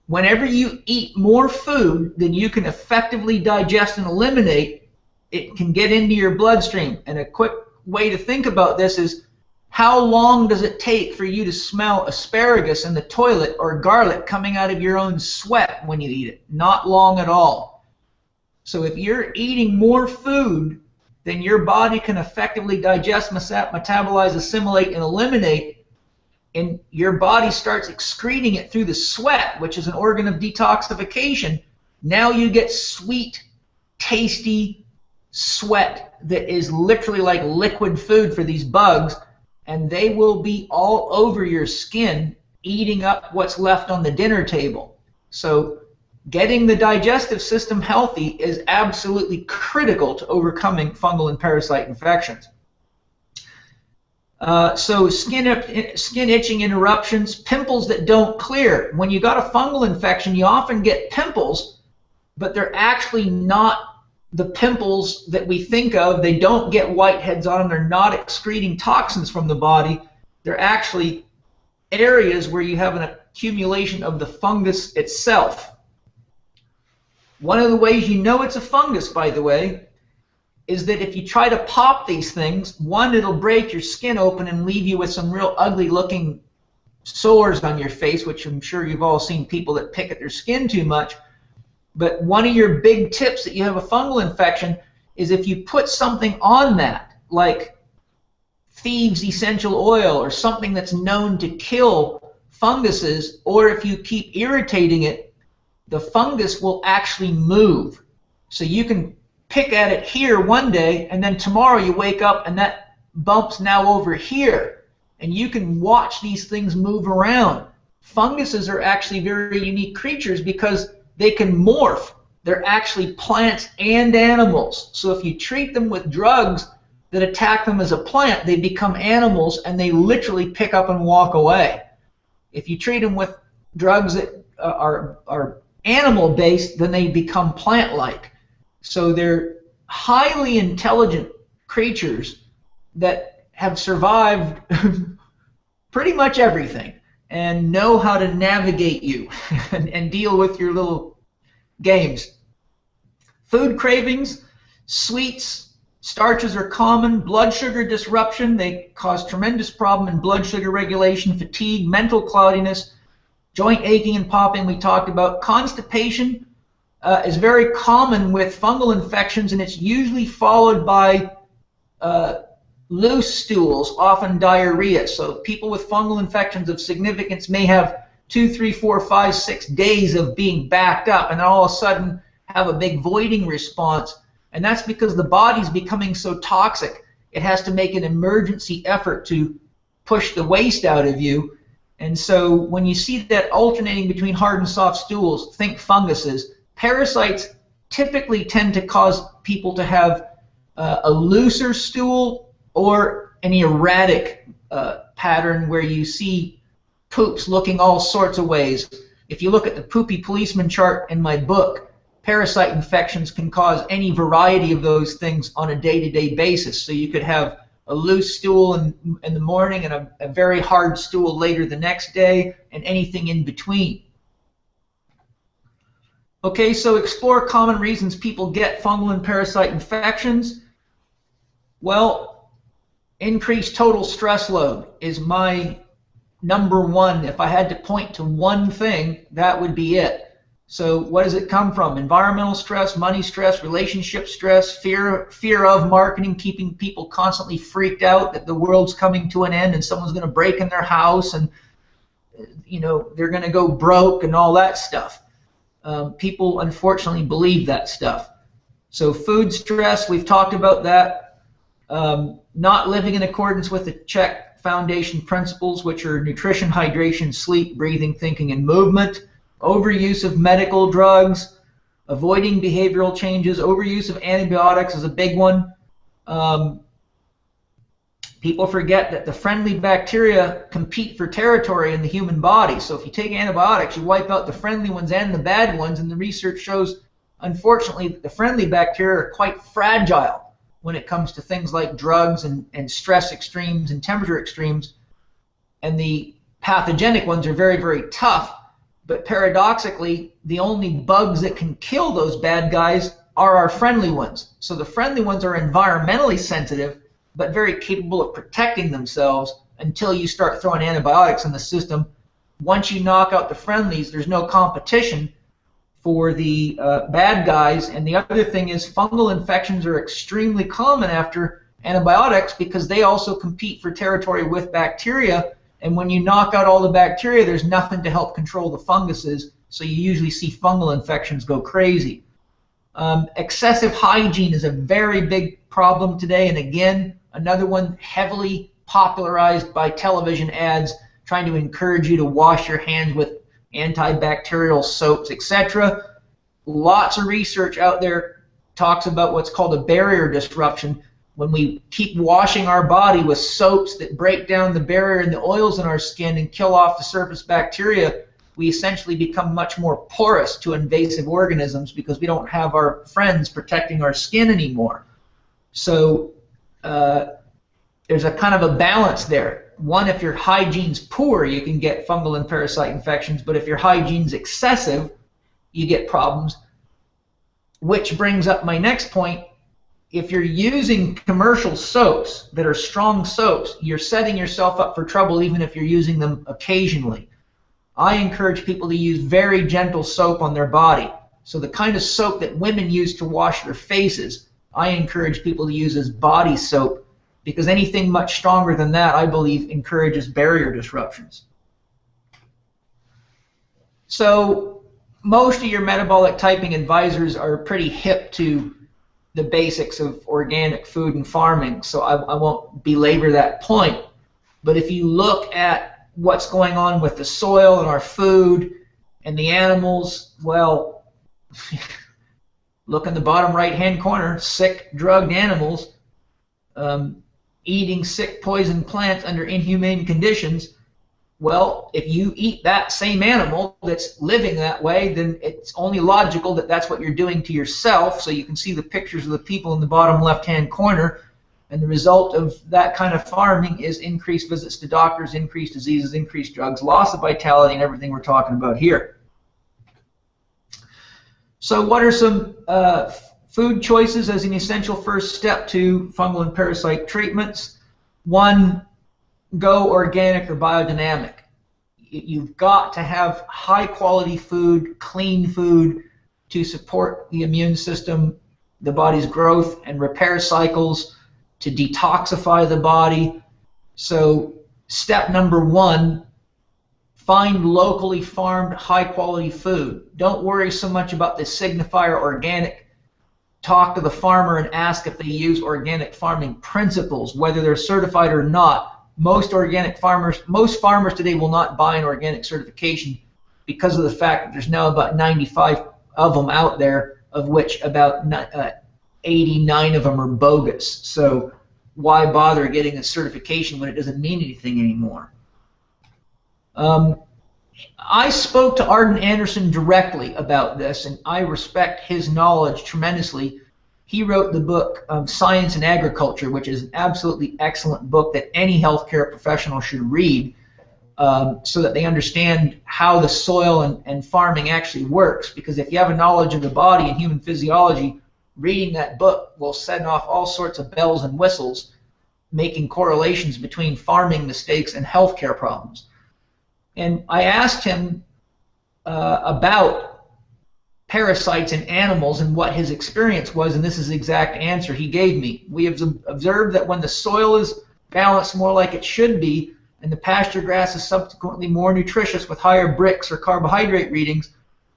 whenever you eat more food than you can effectively digest and eliminate, it can get into your bloodstream. And a quick way to think about this is, how long does it take for you to smell asparagus in the toilet or garlic coming out of your own sweat when you eat it? Not long at all. So if you're eating more food than your body can effectively digest, metabolize, assimilate, and eliminate, and your body starts excreting it through the sweat, which is an organ of detoxification, now you get sweet, tasty sweat that is literally like liquid food for these bugs, and they will be all over your skin, eating up what's left on the dinner table. So getting the digestive system healthy is absolutely critical to overcoming fungal and parasite infections. So skin itching interruptions, pimples that don't clear. When you got a fungal infection, you often get pimples, but they're actually not the pimples that we think of. They don't get whiteheads on them. They're not excreting toxins from the body. They're actually areas where you have an accumulation of the fungus itself. One of the ways you know it's a fungus, by the way, is that if you try to pop these things, one, it'll break your skin open and leave you with some real ugly looking sores on your face, which I'm sure you've all seen people that pick at their skin too much. But one of your big tips that you have a fungal infection is if you put something on that, like thieves essential oil or something that's known to kill funguses, or if you keep irritating it, the fungus will actually move. So you can pick at it here one day, and then tomorrow you wake up and that bump's now over here. And you can watch these things move around. Funguses are actually very unique creatures because they can morph. They're actually plants and animals. So if you treat them with drugs that attack them as a plant, they become animals and they literally pick up and walk away. If you treat them with drugs that are animal-based, then they become plant-like. So they're highly intelligent creatures that have survived pretty much everything and know how to navigate you and deal with your little games. Food cravings, sweets, starches are common. Blood sugar disruption, they cause tremendous problem in blood sugar regulation, fatigue, mental cloudiness, joint aching and popping we talked about. Constipation is very common with fungal infections, and it's usually followed by loose stools, often diarrhea. So people with fungal infections of significance may have 2, 3, 4, 5, 6 days of being backed up, and then all of a sudden have a big voiding response. And that's because the body's becoming so toxic, it has to make an emergency effort to push the waste out of you. And so when you see that alternating between hard and soft stools, think funguses. Parasites typically tend to cause people to have a looser stool or an erratic pattern where you see poops looking all sorts of ways. If you look at the poopy policeman chart in my book, parasite infections can cause any variety of those things on a day-to-day basis. So you could have a loose stool in the morning and a very hard stool later the next day, and anything in between. Okay, so explore common reasons people get fungal and parasite infections. Well, increased total stress load is my number one. If I had to point to one thing, that would be it. So what does it come from? Environmental stress, money stress, relationship stress, fear of marketing, keeping people constantly freaked out that the world's coming to an end and someone's going to break in their house and they're going to go broke and all that stuff. People unfortunately believe that stuff. So food stress, we've talked about that. Not living in accordance with the Chek Foundation principles, which are nutrition, hydration, sleep, breathing, thinking, and movement. Overuse of medical drugs, avoiding behavioral changes, overuse of antibiotics is a big one. People forget that the friendly bacteria compete for territory in the human body. So if you take antibiotics, you wipe out the friendly ones and the bad ones, and the research shows, unfortunately, that the friendly bacteria are quite fragile when it comes to things like drugs and stress extremes and temperature extremes. And the pathogenic ones are very, very tough. But paradoxically, the only bugs that can kill those bad guys are our friendly ones. So the friendly ones are environmentally sensitive, but very capable of protecting themselves until you start throwing antibiotics in the system. Once you knock out the friendlies, there's no competition for the bad guys. And the other thing is fungal infections are extremely common after antibiotics because they also compete for territory with bacteria. And when you knock out all the bacteria, there's nothing to help control the funguses, so you usually see fungal infections go crazy. Excessive hygiene is a very big problem today, and again, another one heavily popularized by television ads trying to encourage you to wash your hands with antibacterial soaps, etc. Lots of research out there talks about what's called a barrier disruption. When we keep washing our body with soaps that break down the barrier and the oils in our skin and kill off the surface bacteria, we essentially become much more porous to invasive organisms because we don't have our friends protecting our skin anymore. So there's a kind of a balance there. One, if your hygiene's poor, you can get fungal and parasite infections, but if your hygiene's excessive, you get problems. which brings up my next point. If you're using commercial soaps that are strong soaps, you're setting yourself up for trouble even if you're using them occasionally. I encourage people to use very gentle soap on their body. So the kind of soap that women use to wash their faces, I encourage people to use as body soap, because anything much stronger than that, I believe, encourages barrier disruptions. So most of your metabolic typing advisors are pretty hip to the basics of organic food and farming, so I won't belabor that point. But if you look at what's going on with the soil and our food and the animals, well, look in the bottom right-hand corner, sick, drugged animals eating sick, poisoned plants under inhumane conditions. Well, if you eat that same animal that's living that way, then it's only logical that that's what you're doing to yourself. So you can see the pictures of the people in the bottom left-hand corner, and the result of that kind of farming is increased visits to doctors, increased diseases, increased drugs, loss of vitality, and everything we're talking about here. So what are some food choices as an essential first step to fungal and parasite treatments? One, go organic or biodynamic. You've got to have high quality food, clean food to support the immune system, the body's growth and repair cycles, to detoxify the body. So step number one, find locally farmed high quality food. Don't worry so much about the signifier organic. Talk to the farmer and ask if they use organic farming principles, whether they're certified or not. Most farmers today will not buy an organic certification because of the fact that there's now about 95 of them out there, of which about 89 of them are bogus. So why bother getting a certification when it doesn't mean anything anymore? I spoke to Arden Anderson directly about this, and I respect his knowledge tremendously. He wrote the book Science and Agriculture, which is an absolutely excellent book that any healthcare professional should read, so that they understand how the soil and farming actually works. Because if you have a knowledge of the body and human physiology, reading that book will set off all sorts of bells and whistles, making correlations between farming mistakes and healthcare problems. And I asked him about parasites in animals and what his experience was, and this is the exact answer he gave me. We have observed that when the soil is balanced more like it should be, and the pasture grass is subsequently more nutritious with higher bricks or carbohydrate readings,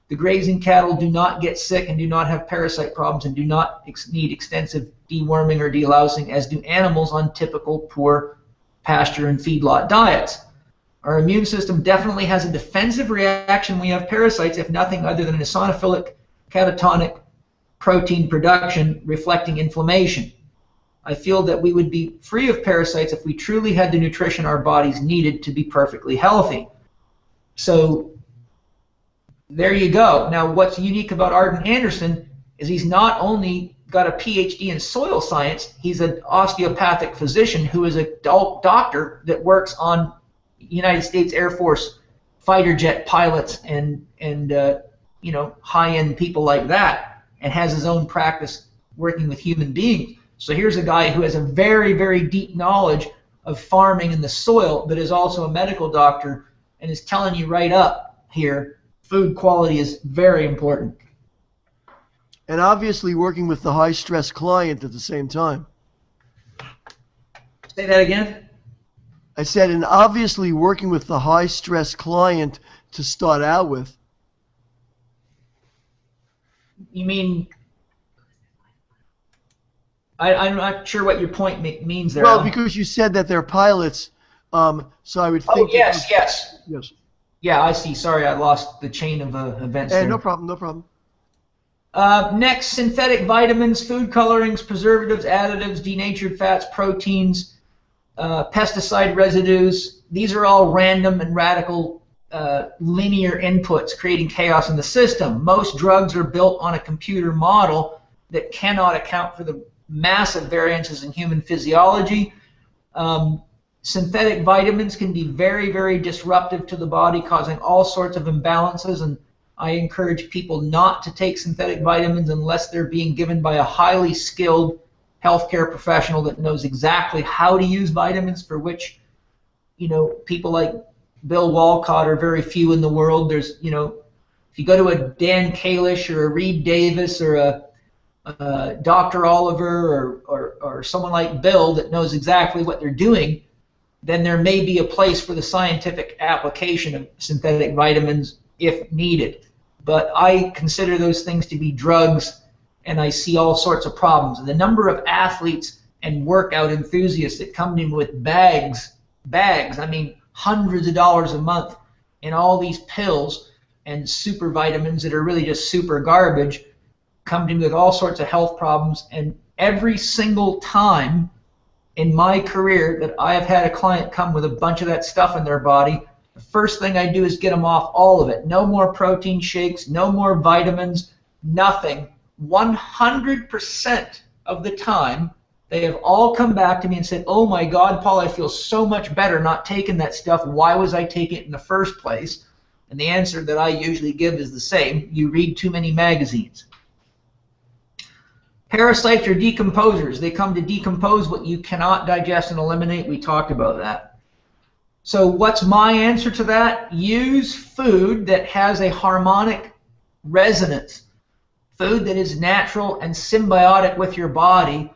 the grazing cattle do not get sick and do not have parasite problems and do not need extensive deworming or delousing, as do animals on typical poor pasture and feedlot diets. Our immune system definitely has a defensive reaction when we have parasites, if nothing other than an eosinophilic catatonic protein production reflecting inflammation. I feel that we would be free of parasites if we truly had the nutrition our bodies needed to be perfectly healthy. So there you go. Now, what's unique about Arden Anderson is he's not only got a PhD in soil science, he's an osteopathic physician who is a doctor that works on United States Air Force fighter jet pilots and you know, high-end people like that, and has his own practice working with human beings. So here's a guy who has a very, very deep knowledge of farming and the soil, but is also a medical doctor and is telling you right up here, food quality is very important. And obviously working with the high-stress client at the same time. Say that again? I said, and obviously working with the high-stress client to start out with. You mean, I'm not sure what your point means there. Well, because you said that they're pilots, so I would think... Oh, yes, yes. Yes. Yeah, I see. Sorry, I lost the chain of events there. No problem, no problem. Next, synthetic vitamins, food colorings, preservatives, additives, denatured fats, proteins, pesticide residues. These are all random and radical linear inputs creating chaos in the system. Most drugs are built on a computer model that cannot account for the massive variances in human physiology. Synthetic vitamins can be very, very disruptive to the body, causing all sorts of imbalances and I encourage people not to take synthetic vitamins unless they're being given by a highly skilled healthcare professional that knows exactly how to use vitamins, for which, people like Bill Wolcott are very few in the world. There's, if you go to a Dan Kalish or a Reed Davis or a Dr. Oliver or someone like Bill that knows exactly what they're doing, then there may be a place for the scientific application of synthetic vitamins if needed. But I consider those things to be drugs, and I see all sorts of problems. And the number of athletes and workout enthusiasts that come in with bags, I mean hundreds of dollars a month, in all these pills and super vitamins that are really just super garbage, come to me with all sorts of health problems. And every single time in my career that I have had a client come with a bunch of that stuff in their body, the first thing I do is get them off all of it. No more protein shakes, no more vitamins, nothing. 100% of the time, they have all come back to me and said, "Oh my God, Paul, I feel so much better not taking that stuff. Why was I taking it in the first place?" And the answer that I usually give is the same: you read too many magazines. Parasites are decomposers. They come to decompose what you cannot digest and eliminate. We talked about that. So what's my answer to that? Use food that has a harmonic resonance, food that is natural and symbiotic with your body.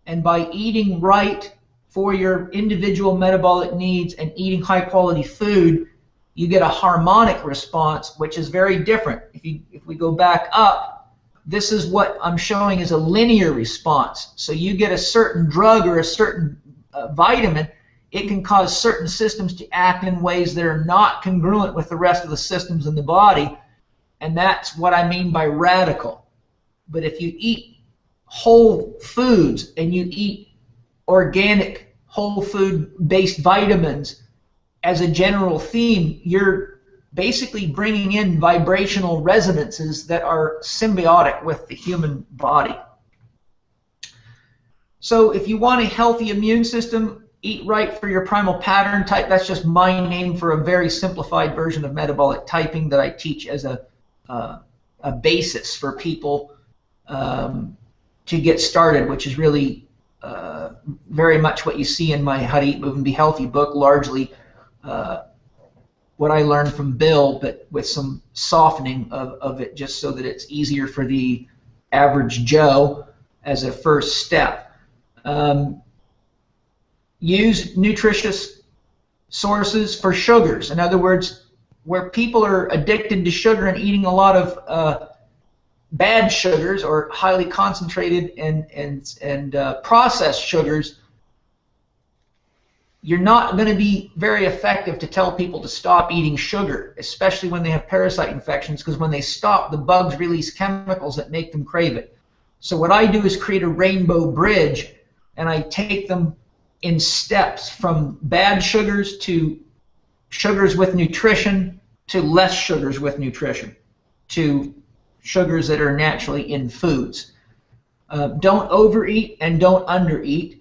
And by eating right for your individual metabolic needs and eating high quality food, you get a harmonic response, which is very different. If we go back up, this is what I'm showing is a linear response. So you get a certain drug or a certain vitamin, it can cause certain systems to act in ways that are not congruent with the rest of the systems in the body, and that's what I mean by radical. But if you eat whole foods and you eat organic, whole food-based vitamins as a general theme, you're basically bringing in vibrational resonances that are symbiotic with the human body. So if you want a healthy immune system, eat right for your primal pattern type. That's just my name for a very simplified version of metabolic typing that I teach as a basis for people to get started, which is really very much what you see in my How to Eat, Move, and Be Healthy book, largely what I learned from Bill, but with some softening of it just so that it's easier for the average Joe as a first step. Use nutritious sources for sugars. In other words, where people are addicted to sugar and eating a lot of bad sugars or highly concentrated and processed sugars, you're not going to be very effective to tell people to stop eating sugar, especially when they have parasite infections, because when they stop, the bugs release chemicals that make them crave it. So what I do is create a rainbow bridge, and I take them in steps from bad sugars to sugars with nutrition to less sugars with nutrition to sugars that are naturally in foods. Don't overeat and don't undereat.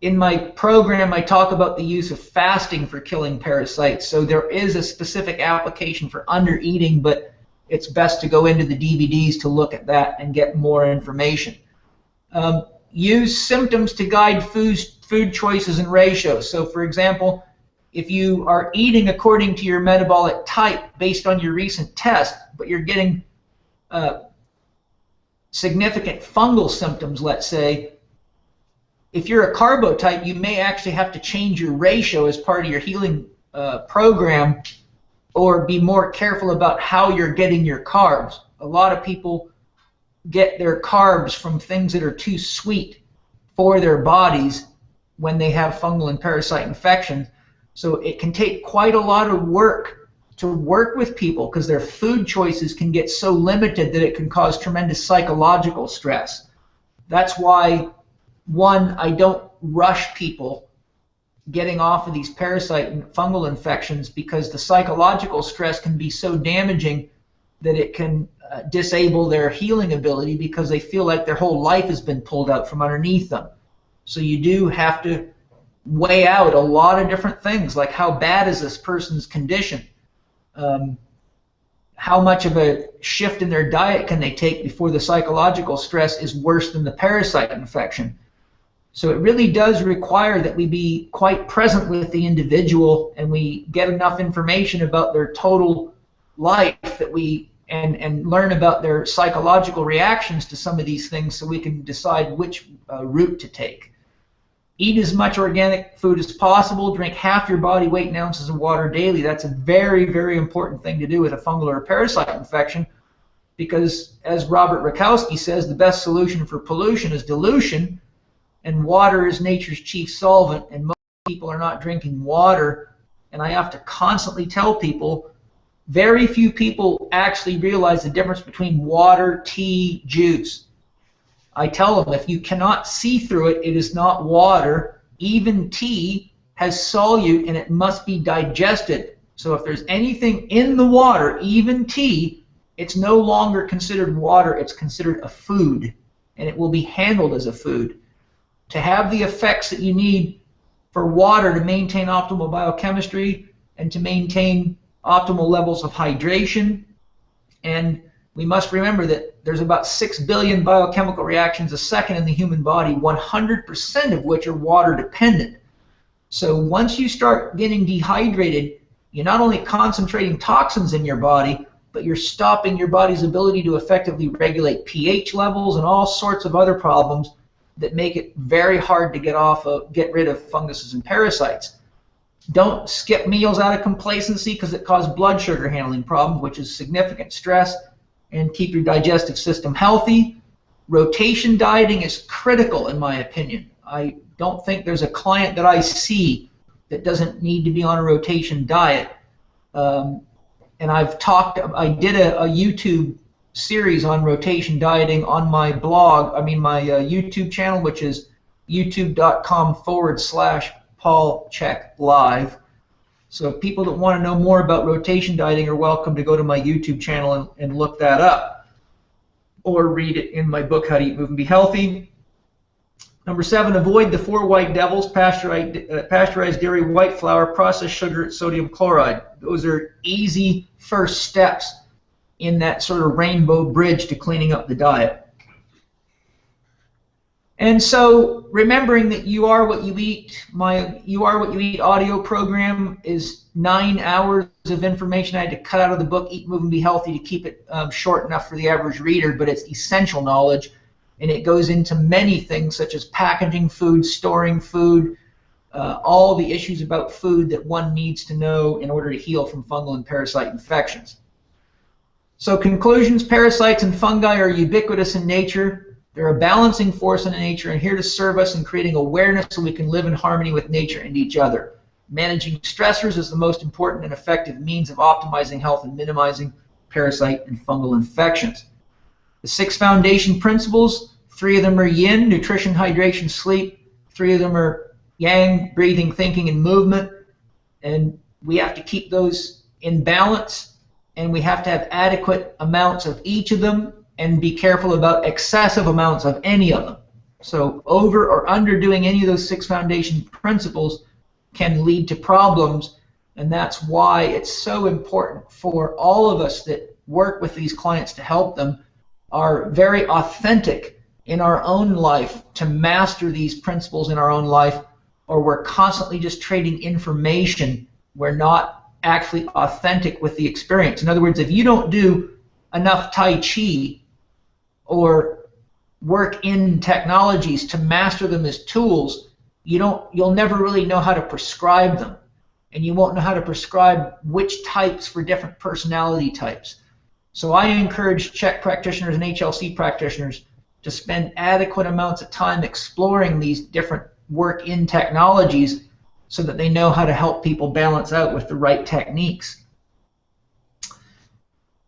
In my program, I talk about the use of fasting for killing parasites. So there is a specific application for undereating, but it's best to go into the DVDs to look at that and get more information. Use symptoms to guide food choices and ratios. So for example, if you are eating according to your metabolic type based on your recent test, but you're getting significant fungal symptoms, let's say, if you're a carbo type, you may actually have to change your ratio as part of your healing program, or be more careful about how you're getting your carbs. A lot of people get their carbs from things that are too sweet for their bodies when they have fungal and parasite infections. So it can take quite a lot of work to work with people because their food choices can get so limited that it can cause tremendous psychological stress. That's why, one, I don't rush people getting off of these parasite and fungal infections, because the psychological stress can be so damaging that it can disable their healing ability because they feel like their whole life has been pulled out from underneath them. So you do have to weigh out a lot of different things, like how bad is this person's condition. how much of a shift in their diet can they take before the psychological stress is worse than the parasite infection. So it really does require that we be quite present with the individual and we get enough information about their total life that we and learn about their psychological reactions to some of these things so we can decide which route to take. Eat as much organic food as possible. Drink half your body weight in ounces of water daily. That's a very, very important thing to do with a fungal or a parasite infection because, as Robert Rakowski says, the best solution for pollution is dilution, and water is nature's chief solvent, and most people are not drinking water. And I have to constantly tell people, very few people actually realize the difference between water, tea, juice. I tell them, if you cannot see through it, it is not water. Even tea has solute and it must be digested. So if there's anything in the water, even tea, it's no longer considered water, it's considered a food, and it will be handled as a food. To have the effects that you need for water to maintain optimal biochemistry and to maintain optimal levels of hydration, and we must remember that there's about 6 billion biochemical reactions a second in the human body, 100% of which are water dependent. So once you start getting dehydrated, you're not only concentrating toxins in your body, but you're stopping your body's ability to effectively regulate pH levels and all sorts of other problems that make it very hard to get rid of funguses and parasites. Don't skip meals out of complacency because it causes blood sugar handling problems, which is significant stress, and keep your digestive system healthy. Rotation dieting is critical in my opinion. I don't think there's a client that I see that doesn't need to be on a rotation diet. And I did a YouTube series on rotation dieting on my blog, my YouTube channel, which is youtube.com/Paul Chek Live. So people that want to know more about rotation dieting are welcome to go to my YouTube channel and look that up. Or read it in my book, How to Eat, Move, and Be Healthy. Number 7, avoid the 4 white devils: pasteurized dairy, white flour, processed sugar, sodium chloride. Those are easy first steps in that sort of rainbow bridge to cleaning up the diet. And so remembering that You Are What You Eat, my You Are What You Eat audio program is 9 hours of information I had to cut out of the book, Eat, Move, and Be Healthy, to keep it short enough for the average reader, but it's essential knowledge, and it goes into many things such as packaging food, storing food, all the issues about food that one needs to know in order to heal from fungal and parasite infections. So conclusions: parasites and fungi are ubiquitous in nature. They're a balancing force in nature and here to serve us in creating awareness so we can live in harmony with nature and each other. Managing stressors is the most important and effective means of optimizing health and minimizing parasite and fungal infections. The 6 foundation principles, 3 of them are yin: nutrition, hydration, sleep. 3 of them are yang: breathing, thinking, and movement. And we have to keep those in balance, and we have to have adequate amounts of each of them, and be careful about excessive amounts of any of them. So over or underdoing any of those 6 foundation principles can lead to problems, and that's why it's so important for all of us that work with these clients to help them are very authentic in our own life to master these principles in our own life, or we're constantly just trading information. We're not actually authentic with the experience. In other words, if you don't do enough Tai Chi or work in technologies to master them as tools, you'll never really know how to prescribe them, and you won't know how to prescribe which types for different personality types. So I encourage Chek practitioners and HLC practitioners to spend adequate amounts of time exploring these different work-in technologies so that they know how to help people balance out with the right techniques.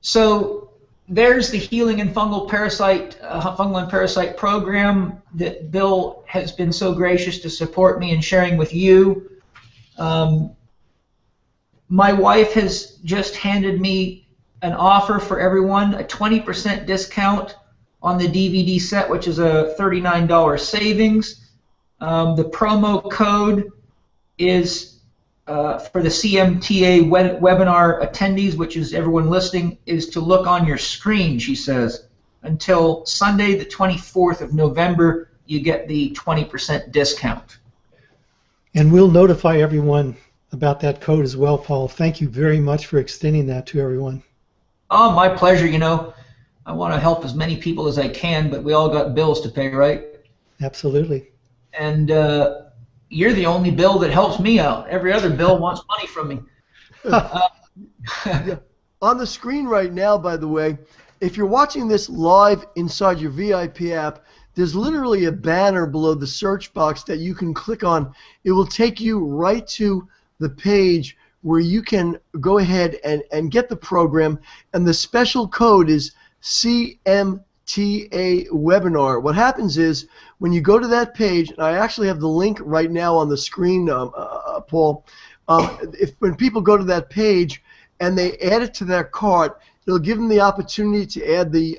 So there's the Healing and Fungal and Parasite program that Bill has been so gracious to support me in sharing with you. My wife has just handed me an offer for everyone, a 20% discount on the DVD set, which is a $39 savings. The promo code is for the CMTA webinar attendees, which is everyone listening, is to look on your screen, she says. Until Sunday, the 24th of November, you get the 20% discount. And we'll notify everyone about that code as well, Paul. Thank you very much for extending that to everyone. Oh, my pleasure. You know, I want to help as many people as I can, but we all got bills to pay, right? Absolutely. And you're the only bill that helps me out. Every other bill wants money from me. Yeah. On the screen right now, by the way, if you're watching this live inside your VIP app, there's literally a banner below the search box that you can click on. It will take you right to the page where you can go ahead and get the program, and the special code is CMTA webinar. What happens is when you go to that page, and I actually have the link right now on the screen, Paul, when people go to that page and they add it to their cart, it'll give them the opportunity to add the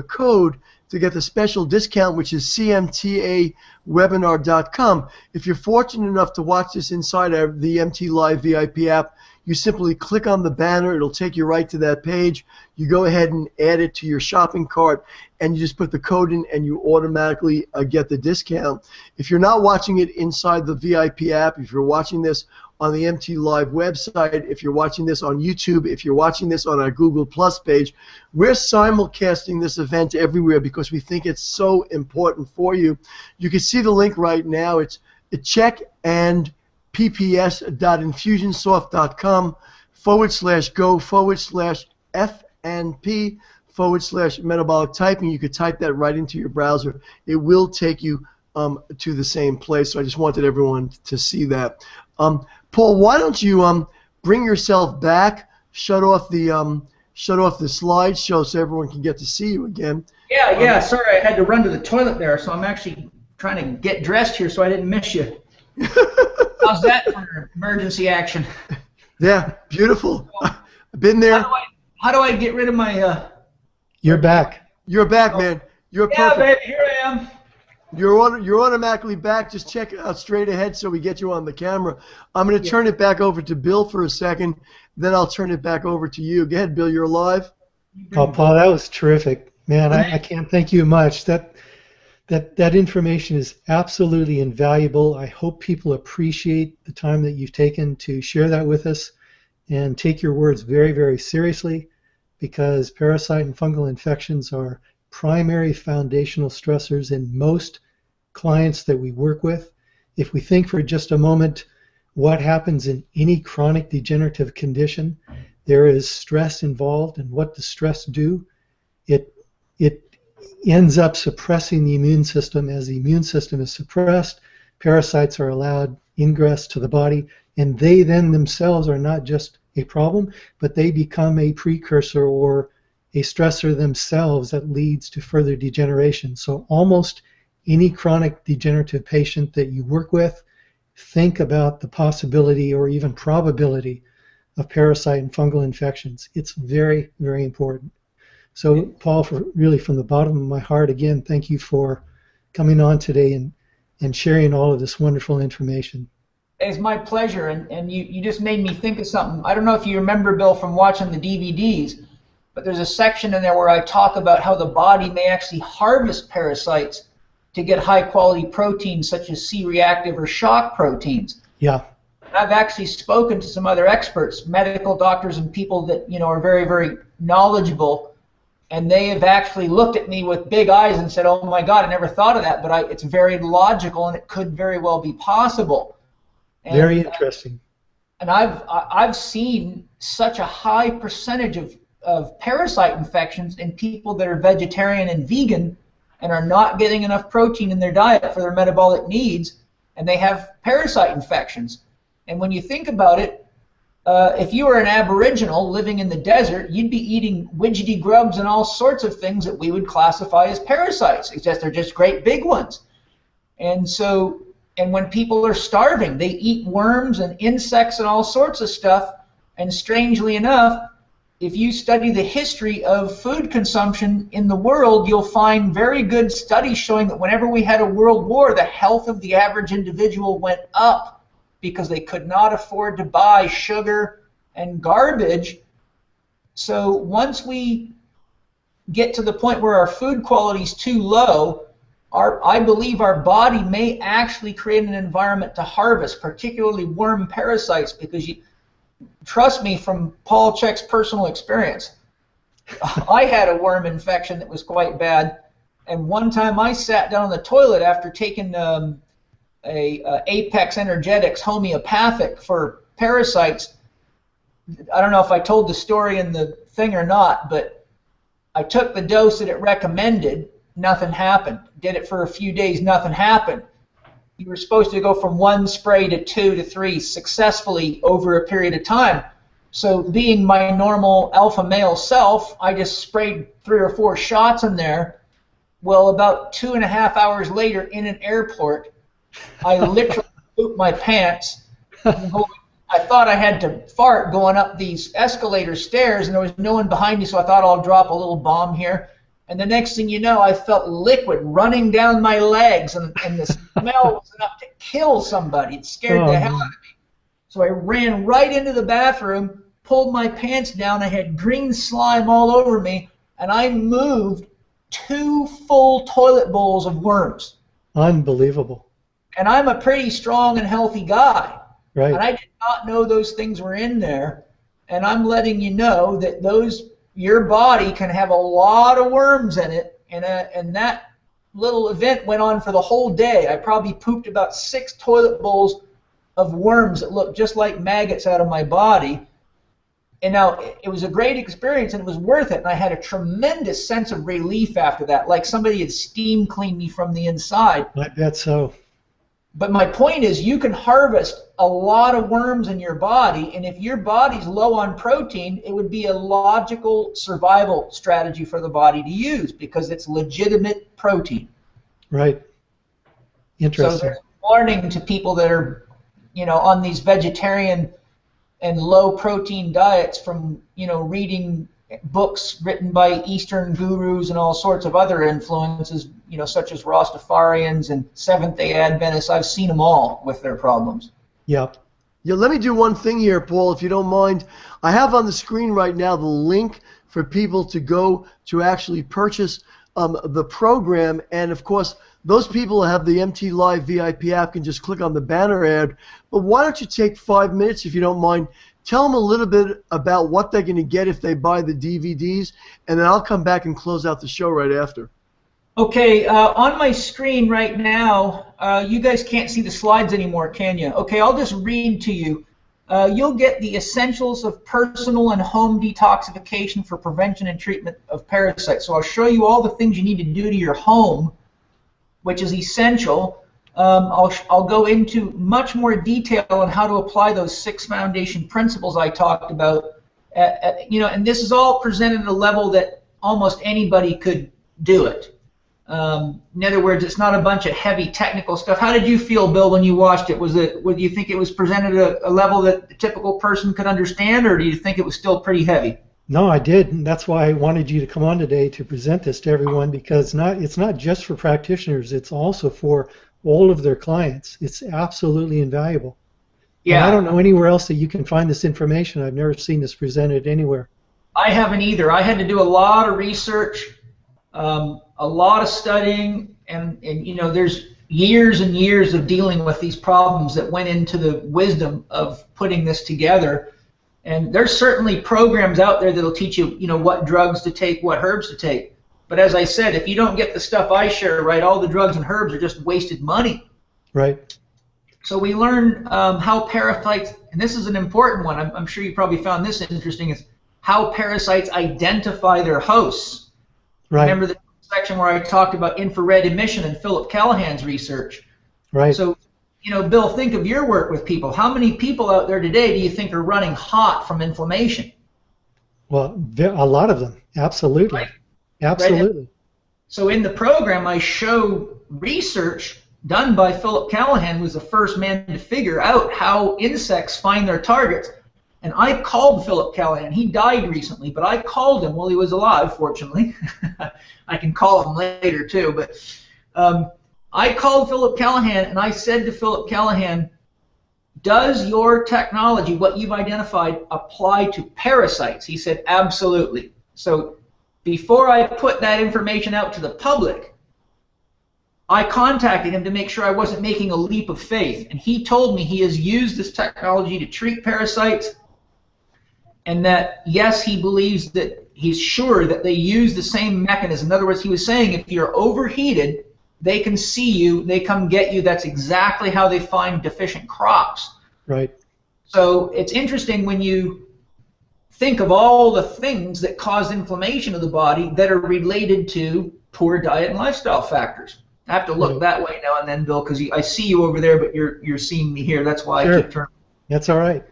code to get the special discount, which is cmtawebinar.com. If you're fortunate enough to watch this inside the MT Live VIP app, you simply click on the banner. It'll take you right to that page. You go ahead and add it to your shopping cart, and you just put the code in, and you automatically get the discount. If you're not watching it inside the VIP app, if you're watching this on the MT Live website, if you're watching this on YouTube, if you're watching this on our Google Plus page, we're simulcasting this event everywhere because we think it's so important for you. You can see the link right now. It's Chek and pps.infusionsoft.com/go/FNP/metabolic typing. You could type that right into your browser. It will take you to the same place. So I just wanted everyone to see that. Paul, why don't you bring yourself back, shut off the slideshow so everyone can get to see you again. Yeah. Sorry, I had to run to the toilet there, so I'm actually trying to get dressed here so I didn't miss you. How's that for emergency action? Yeah, beautiful. I've been there. How do I get rid of my... You're back. You're back, man. You're perfect. Yeah, baby, here I am. You're automatically back. Just check it out straight ahead so we get you on the camera. I'm going to turn it back over to Bill for a second, then I'll turn it back over to you. Go ahead, Bill. You're live. Oh, Paul, that was terrific. Man, I can't thank you much. That information is absolutely invaluable. I hope people appreciate the time that you've taken to share that with us and take your words very, very seriously, because parasite and fungal infections are primary foundational stressors in most clients that we work with. If we think for just a moment what happens in any chronic degenerative condition, there is stress involved, and what does stress do? It ends up suppressing the immune system. As the immune system is suppressed, parasites are allowed ingress to the body, and they then themselves are not just a problem, but they become a precursor or a stressor themselves that leads to further degeneration. So almost any chronic degenerative patient that you work with, think about the possibility or even probability of parasite and fungal infections. It's very, very important. So, Paul, really from the bottom of my heart, again, thank you for coming on today and sharing all of this wonderful information. It's my pleasure, and you just made me think of something. I don't know if you remember, Bill, from watching the DVDs, but there's a section in there where I talk about how the body may actually harvest parasites to get high-quality proteins such as C-reactive or shock proteins. Yeah. I've actually spoken to some other experts, medical doctors and people that are very, very knowledgeable, and they have actually looked at me with big eyes and said, "Oh my God, I never thought of that," but it's very logical and it could very well be possible. And, very interesting. And I've seen such a high percentage of parasite infections in people that are vegetarian and vegan and are not getting enough protein in their diet for their metabolic needs, and they have parasite infections. And when you think about it, if you were an aboriginal living in the desert, you'd be eating widgety grubs and all sorts of things that we would classify as parasites, except they're just great big ones. And so, and when people are starving, they eat worms and insects and all sorts of stuff. And strangely enough, if you study the history of food consumption in the world, you'll find very good studies showing that whenever we had a world war, the health of the average individual went up. because they could not afford to buy sugar and garbage. So once we get to the point where our food quality is too low, I believe our body may actually create an environment to harvest, particularly worm parasites, because trust me, from Paul Chek's personal experience, I had a worm infection that was quite bad, and one time I sat down on the toilet after taking a Apex Energetics homeopathic for parasites. I don't know if I told the story in the thing or not, but I took the dose that it recommended. Nothing happened. Did it for a few days, nothing happened. You were supposed to go from 1 spray to 2 to 3 successfully over a period of time. So being my normal alpha male self, I just sprayed 3 or 4 shots in there. Well, about 2.5 hours later in an airport, I literally pooped my pants. I thought I had to fart going up these escalator stairs, and there was no one behind me, so I thought I'll drop a little bomb here. And the next thing you know, I felt liquid running down my legs, and the smell was enough to kill somebody. It scared the hell out of me. So I ran right into the bathroom, pulled my pants down. I had green slime all over me, and I moved 2 full toilet bowls of worms. Unbelievable. And I'm a pretty strong and healthy guy. Right. And I did not know those things were in there. And I'm letting you know that your body can have a lot of worms in it, and that little event went on for the whole day. I probably pooped about 6 toilet bowls of worms that looked just like maggots out of my body. And now, it was a great experience, and it was worth it, and I had a tremendous sense of relief after that, like somebody had steam cleaned me from the inside. I bet so. But my point is, you can harvest a lot of worms in your body, and if your body's low on protein, it would be a logical survival strategy for the body to use because it's legitimate protein. Right. Interesting. So there's warning to people that are, on these vegetarian and low protein diets from, reading books written by Eastern gurus and all sorts of other influences, such as Rastafarians and Seventh-day Adventists. I've seen them all with their problems. Yep. Yeah, let me do one thing here, Paul, if you don't mind. I have on the screen right now the link for people to go to actually purchase the program. And, of course, those people who have the MT Live VIP app can just click on the banner ad. But why don't you take 5 minutes, if you don't mind, tell them a little bit about what they're going to get if they buy the DVDs, and then I'll come back and close out the show right after. Okay, on my screen right now, you guys can't see the slides anymore, can you? Okay, I'll just read to you. You'll get the essentials of personal and home detoxification for prevention and treatment of parasites. So I'll show you all the things you need to do to your home, which is essential. I'll go into much more detail on how to apply those 6 foundation principles I talked about. And this is all presented at a level that almost anybody could do it. In other words, it's not a bunch of heavy technical stuff. How did you feel, Bill, when you watched it? Would you think it was presented at a level that the typical person could understand, or do you think it was still pretty heavy? No, I did, and that's why I wanted you to come on today to present this to everyone, because it's not just for practitioners, it's also for all of their clients. It's absolutely invaluable. Yeah. And I don't know anywhere else that you can find this information. I've never seen this presented anywhere. I haven't either. I had to do a lot of research, a lot of studying, and there's years and years of dealing with these problems that went into the wisdom of putting this together. And there's certainly programs out there that'll teach you, what drugs to take, what herbs to take. But as I said, if you don't get the stuff I share right, all the drugs and herbs are just wasted money. Right. So we learn how parasites, and this is an important one, I'm sure you probably found this interesting, is how parasites identify their hosts. Right. Remember the section where I talked about infrared emission and Philip Callahan's research? Right. So, Bill, think of your work with people. How many people out there today do you think are running hot from inflammation? Well, a lot of them. Absolutely. Right. Absolutely. Right. So in the program, I show research done by Philip Callahan, who was the first man to figure out how insects find their targets. And I called Philip Callahan. He died recently, but I called him while he was alive, fortunately. I can call him later, too. But I called Philip Callahan, and I said to Philip Callahan, does your technology, what you've identified, apply to parasites? He said, absolutely. So before I put that information out to the public, I contacted him to make sure I wasn't making a leap of faith. And he told me he has used this technology to treat parasites, and that, yes, he believes that he's sure that they use the same mechanism. In other words, he was saying if you're overheated, they can see you, they come get you. That's exactly how they find deficient crops. Right. So it's interesting when you think of all the things that cause inflammation of the body that are related to poor diet and lifestyle factors. I have to look that way now and then, Bill, because I see you over there, but you're seeing me here. That's why I keep turning. That's all right.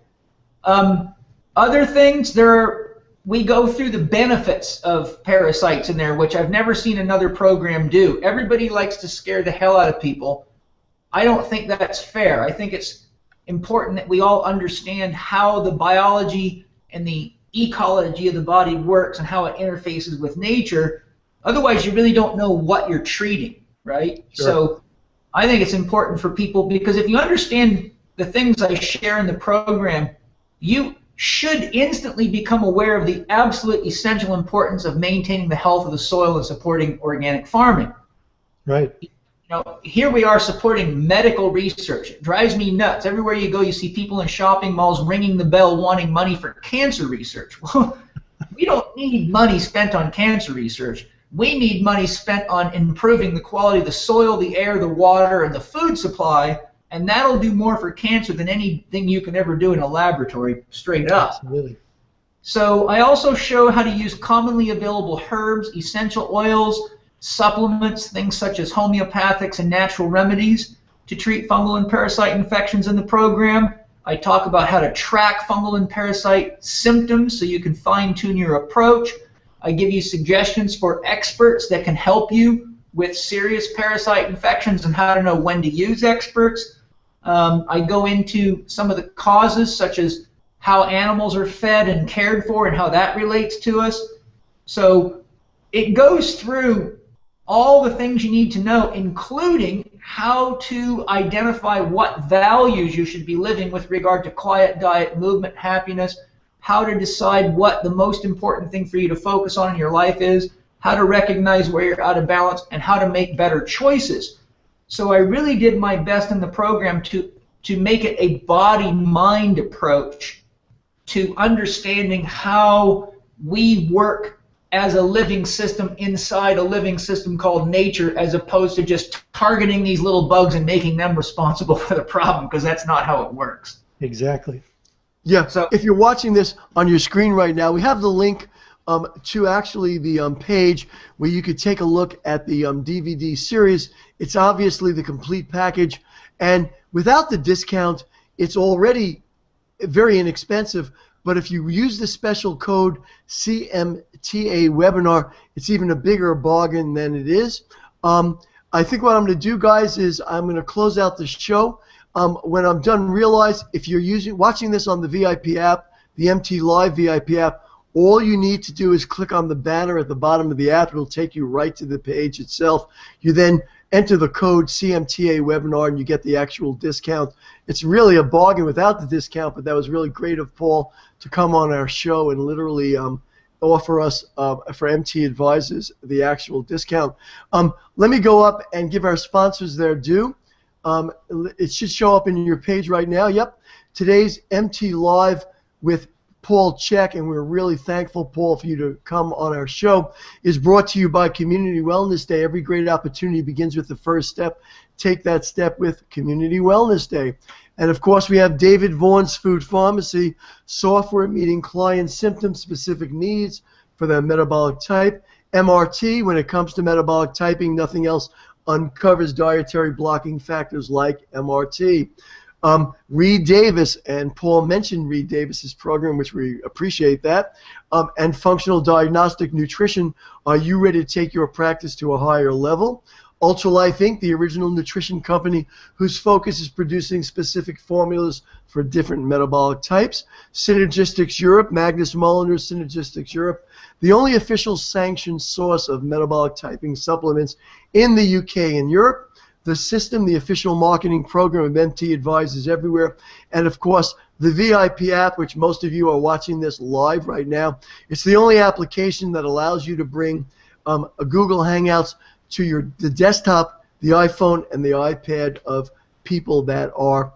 Other things, we go through the benefits of parasites in there, which I've never seen another program do. Everybody likes to scare the hell out of people. I don't think that's fair. I think it's important that we all understand how the biology and the ecology of the body works and how it interfaces with nature. Otherwise, you really don't know what you're treating, right? Sure. So I think it's important for people, because if you understand the things I share in the program, you should instantly become aware of the absolute essential importance of maintaining the health of the soil and supporting organic farming. Right. You know, here we are supporting medical research. It drives me nuts. Everywhere you go, you see people in shopping malls ringing the bell wanting money for cancer research. Well, we don't need money spent on cancer research. We need money spent on improving the quality of the soil, the air, the water, and the food supply, and that'll do more for cancer than anything you can ever do in a laboratory, straight up. Absolutely. So I also show how to use commonly available herbs, essential oils, supplements, things such as homeopathics and natural remedies to treat fungal and parasite infections in the program. I talk about how to track fungal and parasite symptoms so you can fine-tune your approach. I give you suggestions for experts that can help you with serious parasite infections and how to know when to use experts. I go into some of the causes, such as how animals are fed and cared for and how that relates to us. So it goes through all the things you need to know, including how to identify what values you should be living with regard to quiet diet, movement, happiness, how to decide what the most important thing for you to focus on in your life is, how to recognize where you're out of balance, and how to make better choices. So I really did my best in the program to make it a body-mind approach to understanding how we work as a living system inside a living system called nature, as opposed to just targeting these little bugs and making them responsible for the problem, because that's not how it works. Exactly. Yeah, So if you're watching this on your screen right now, we have the link to actually the page where you could take a look at the DVD series. It's obviously the complete package, and without the discount, it's already very inexpensive. But if you use the special code CMTA webinar, it's even a bigger bargain than it is. I think what I'm going to do, guys, is I'm going to close out the show. When I'm done, realize if you're watching this on the VIP app, the MT Live VIP app, all you need to do is click on the banner at the bottom of the app. It'll take you right to the page itself. You then enter the code CMTA webinar and you get the actual discount. It's really a bargain without the discount, but that was really great of Paul to come on our show and literally offer us, for MT advisors, the actual discount. Let me go up and give our sponsors their due. It should show up in your page right now. Yep. Today's MT Live with Paul Chek, and we're really thankful, Paul, for you to come on our show, is brought to you by Community Wellness Day. Every great opportunity begins with the first step. Take that step with Community Wellness Day. And, of course, we have David Vaughn's Food Pharmacy, software meeting client symptom-specific needs for their metabolic type. MRT, when it comes to metabolic typing, nothing else uncovers dietary blocking factors like MRT. Reed Davis, and Paul mentioned Reed Davis's program, which we appreciate that, and Functional Diagnostic Nutrition. Are you ready to take your practice to a higher level? Ultralife Inc., the original nutrition company whose focus is producing specific formulas for different metabolic types. Synergistics Europe, Magnus Mulliner's Synergistics Europe, the only official sanctioned source of metabolic typing supplements in the UK and Europe. the system, the official marketing program of MT Advisors everywhere, and of course the VIP app, which most of you are watching this live right now. It's the only application that allows you to bring a Google Hangouts to the desktop, the iPhone, and the iPad of people that are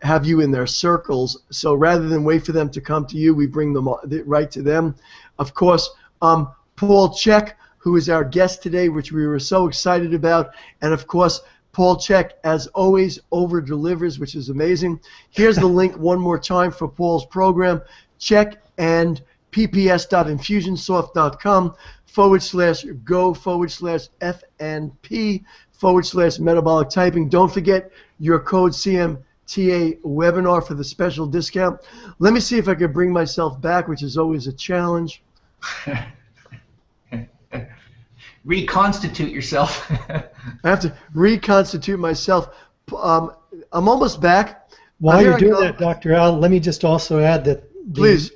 have you in their circles. So rather than wait for them to come to you, we bring them right to them. Of course, Paul Chek, who is our guest today, which we were so excited about, and of course, Paul Chek, as always, over-delivers, which is amazing. Here's the link one more time for Paul's program, Chek and pps.infusionsoft.com/go/F&P/metabolic typing. Don't forget your code CMTA webinar for the special discount. Let me see if I can bring myself back, which is always a challenge. Reconstitute yourself. I have to reconstitute myself. I'm almost back. While you're doing that, Dr. Al, let me just also add that the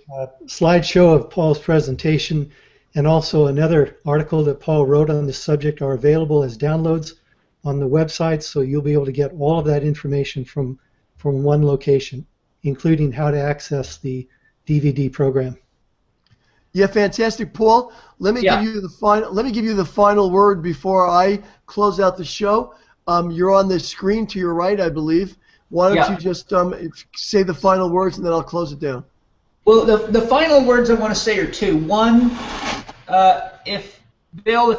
slideshow of Paul's presentation and also another article that Paul wrote on this subject are available as downloads on the website, so you'll be able to get all of that information from one location, including how to access the DVD program. Yeah, fantastic, Paul. Let me give you the final. Let me give you the final word before I close out the show. You're on the screen to your right, I believe. Why don't you just say the final words, and then I'll close it down. Well, the final words I want to say are two. One, if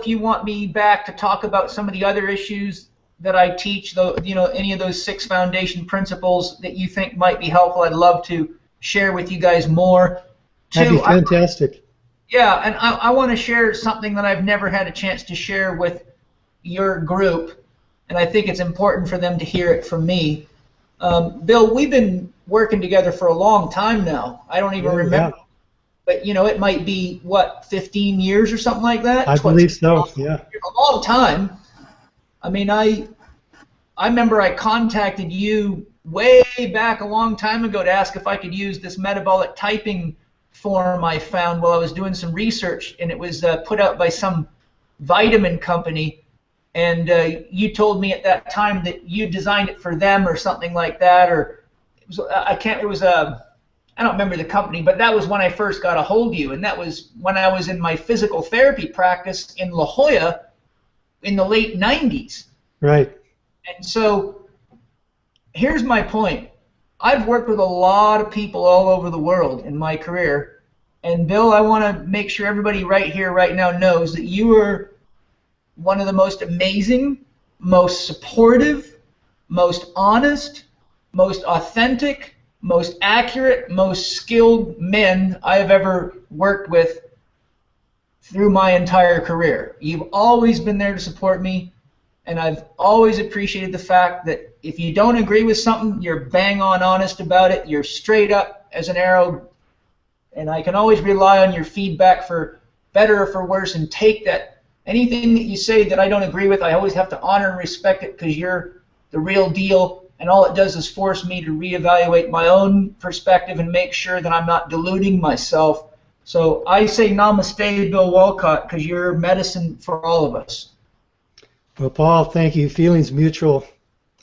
you want me back to talk about some of the other issues that I teach, any of those 6 foundation principles that you think might be helpful, I'd love to share with you guys more. That'd be fantastic. And I want to share something that I've never had a chance to share with your group, and I think it's important for them to hear it from me. Bill, we've been working together for a long time now. I don't even remember. But, it might be, 15 years or something like that? I believe so, yeah. A long time. I mean, I remember I contacted you way back a long time ago to ask if I could use this metabolic typing form I found while I was doing some research, and it was put out by some vitamin company, and you told me at that time that you designed it for them or something like that, or it was I don't remember the company, but that was when I first got a hold of you, and that was when I was in my physical therapy practice in La Jolla in the late 90s. Right. And so here's my point. I've worked with a lot of people all over the world in my career, and Bill, I want to make sure everybody right here, right now knows that you are one of the most amazing, most supportive, most honest, most authentic, most accurate, most skilled men I have ever worked with through my entire career. You've always been there to support me, and I've always appreciated the fact that if you don't agree with something, you're bang on honest about it, you're straight up as an arrow, and I can always rely on your feedback for better or for worse and take that. Anything that you say that I don't agree with, I always have to honor and respect it because you're the real deal, and all it does is force me to reevaluate my own perspective and make sure that I'm not deluding myself. So I say namaste, Bill Wolcott, because you're medicine for all of us. Well, Paul, thank you. Feelings mutual.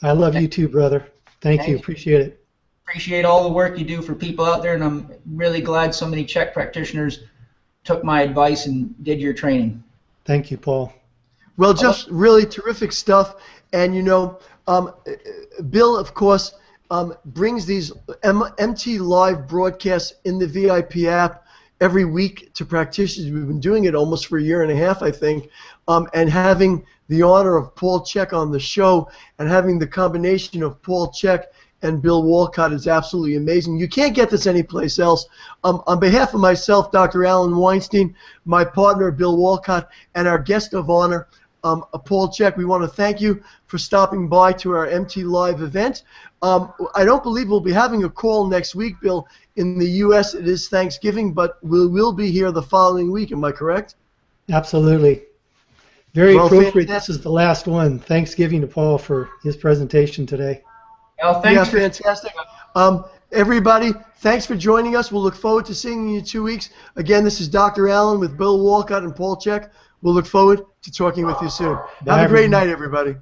I love you too, brother. Thank you. Appreciate it. Appreciate all the work you do for people out there, and I'm really glad so many Chek practitioners took my advice and did your training. Thank you, Paul. Well, just really terrific stuff. And, Bill, of course, brings these MT Live broadcasts in the VIP app every week to practitioners. We've been doing it almost for a year and a half, I think, and having the honor of Paul Chek on the show and having the combination of Paul Chek and Bill Wolcott is absolutely amazing. You can't get this anyplace else. On behalf of myself, Dr. Alan Weinstein, my partner, Bill Wolcott, and our guest of honor, Paul Chek, we want to thank you for stopping by to our MT Live event. I don't believe we'll be having a call next week, Bill. In the U.S., it is Thanksgiving, but we will be here the following week. Am I correct? Absolutely. Very appropriate. Fantastic. This is the last one. Thanksgiving to Paul for his presentation today. Well, thanks for fantastic. Everybody, thanks for joining us. We'll look forward to seeing you in 2 weeks. Again, this is Dr. Allen with Bill Wolcott and Paul Chek. We'll look forward to talking with you soon. Have a great night, everybody.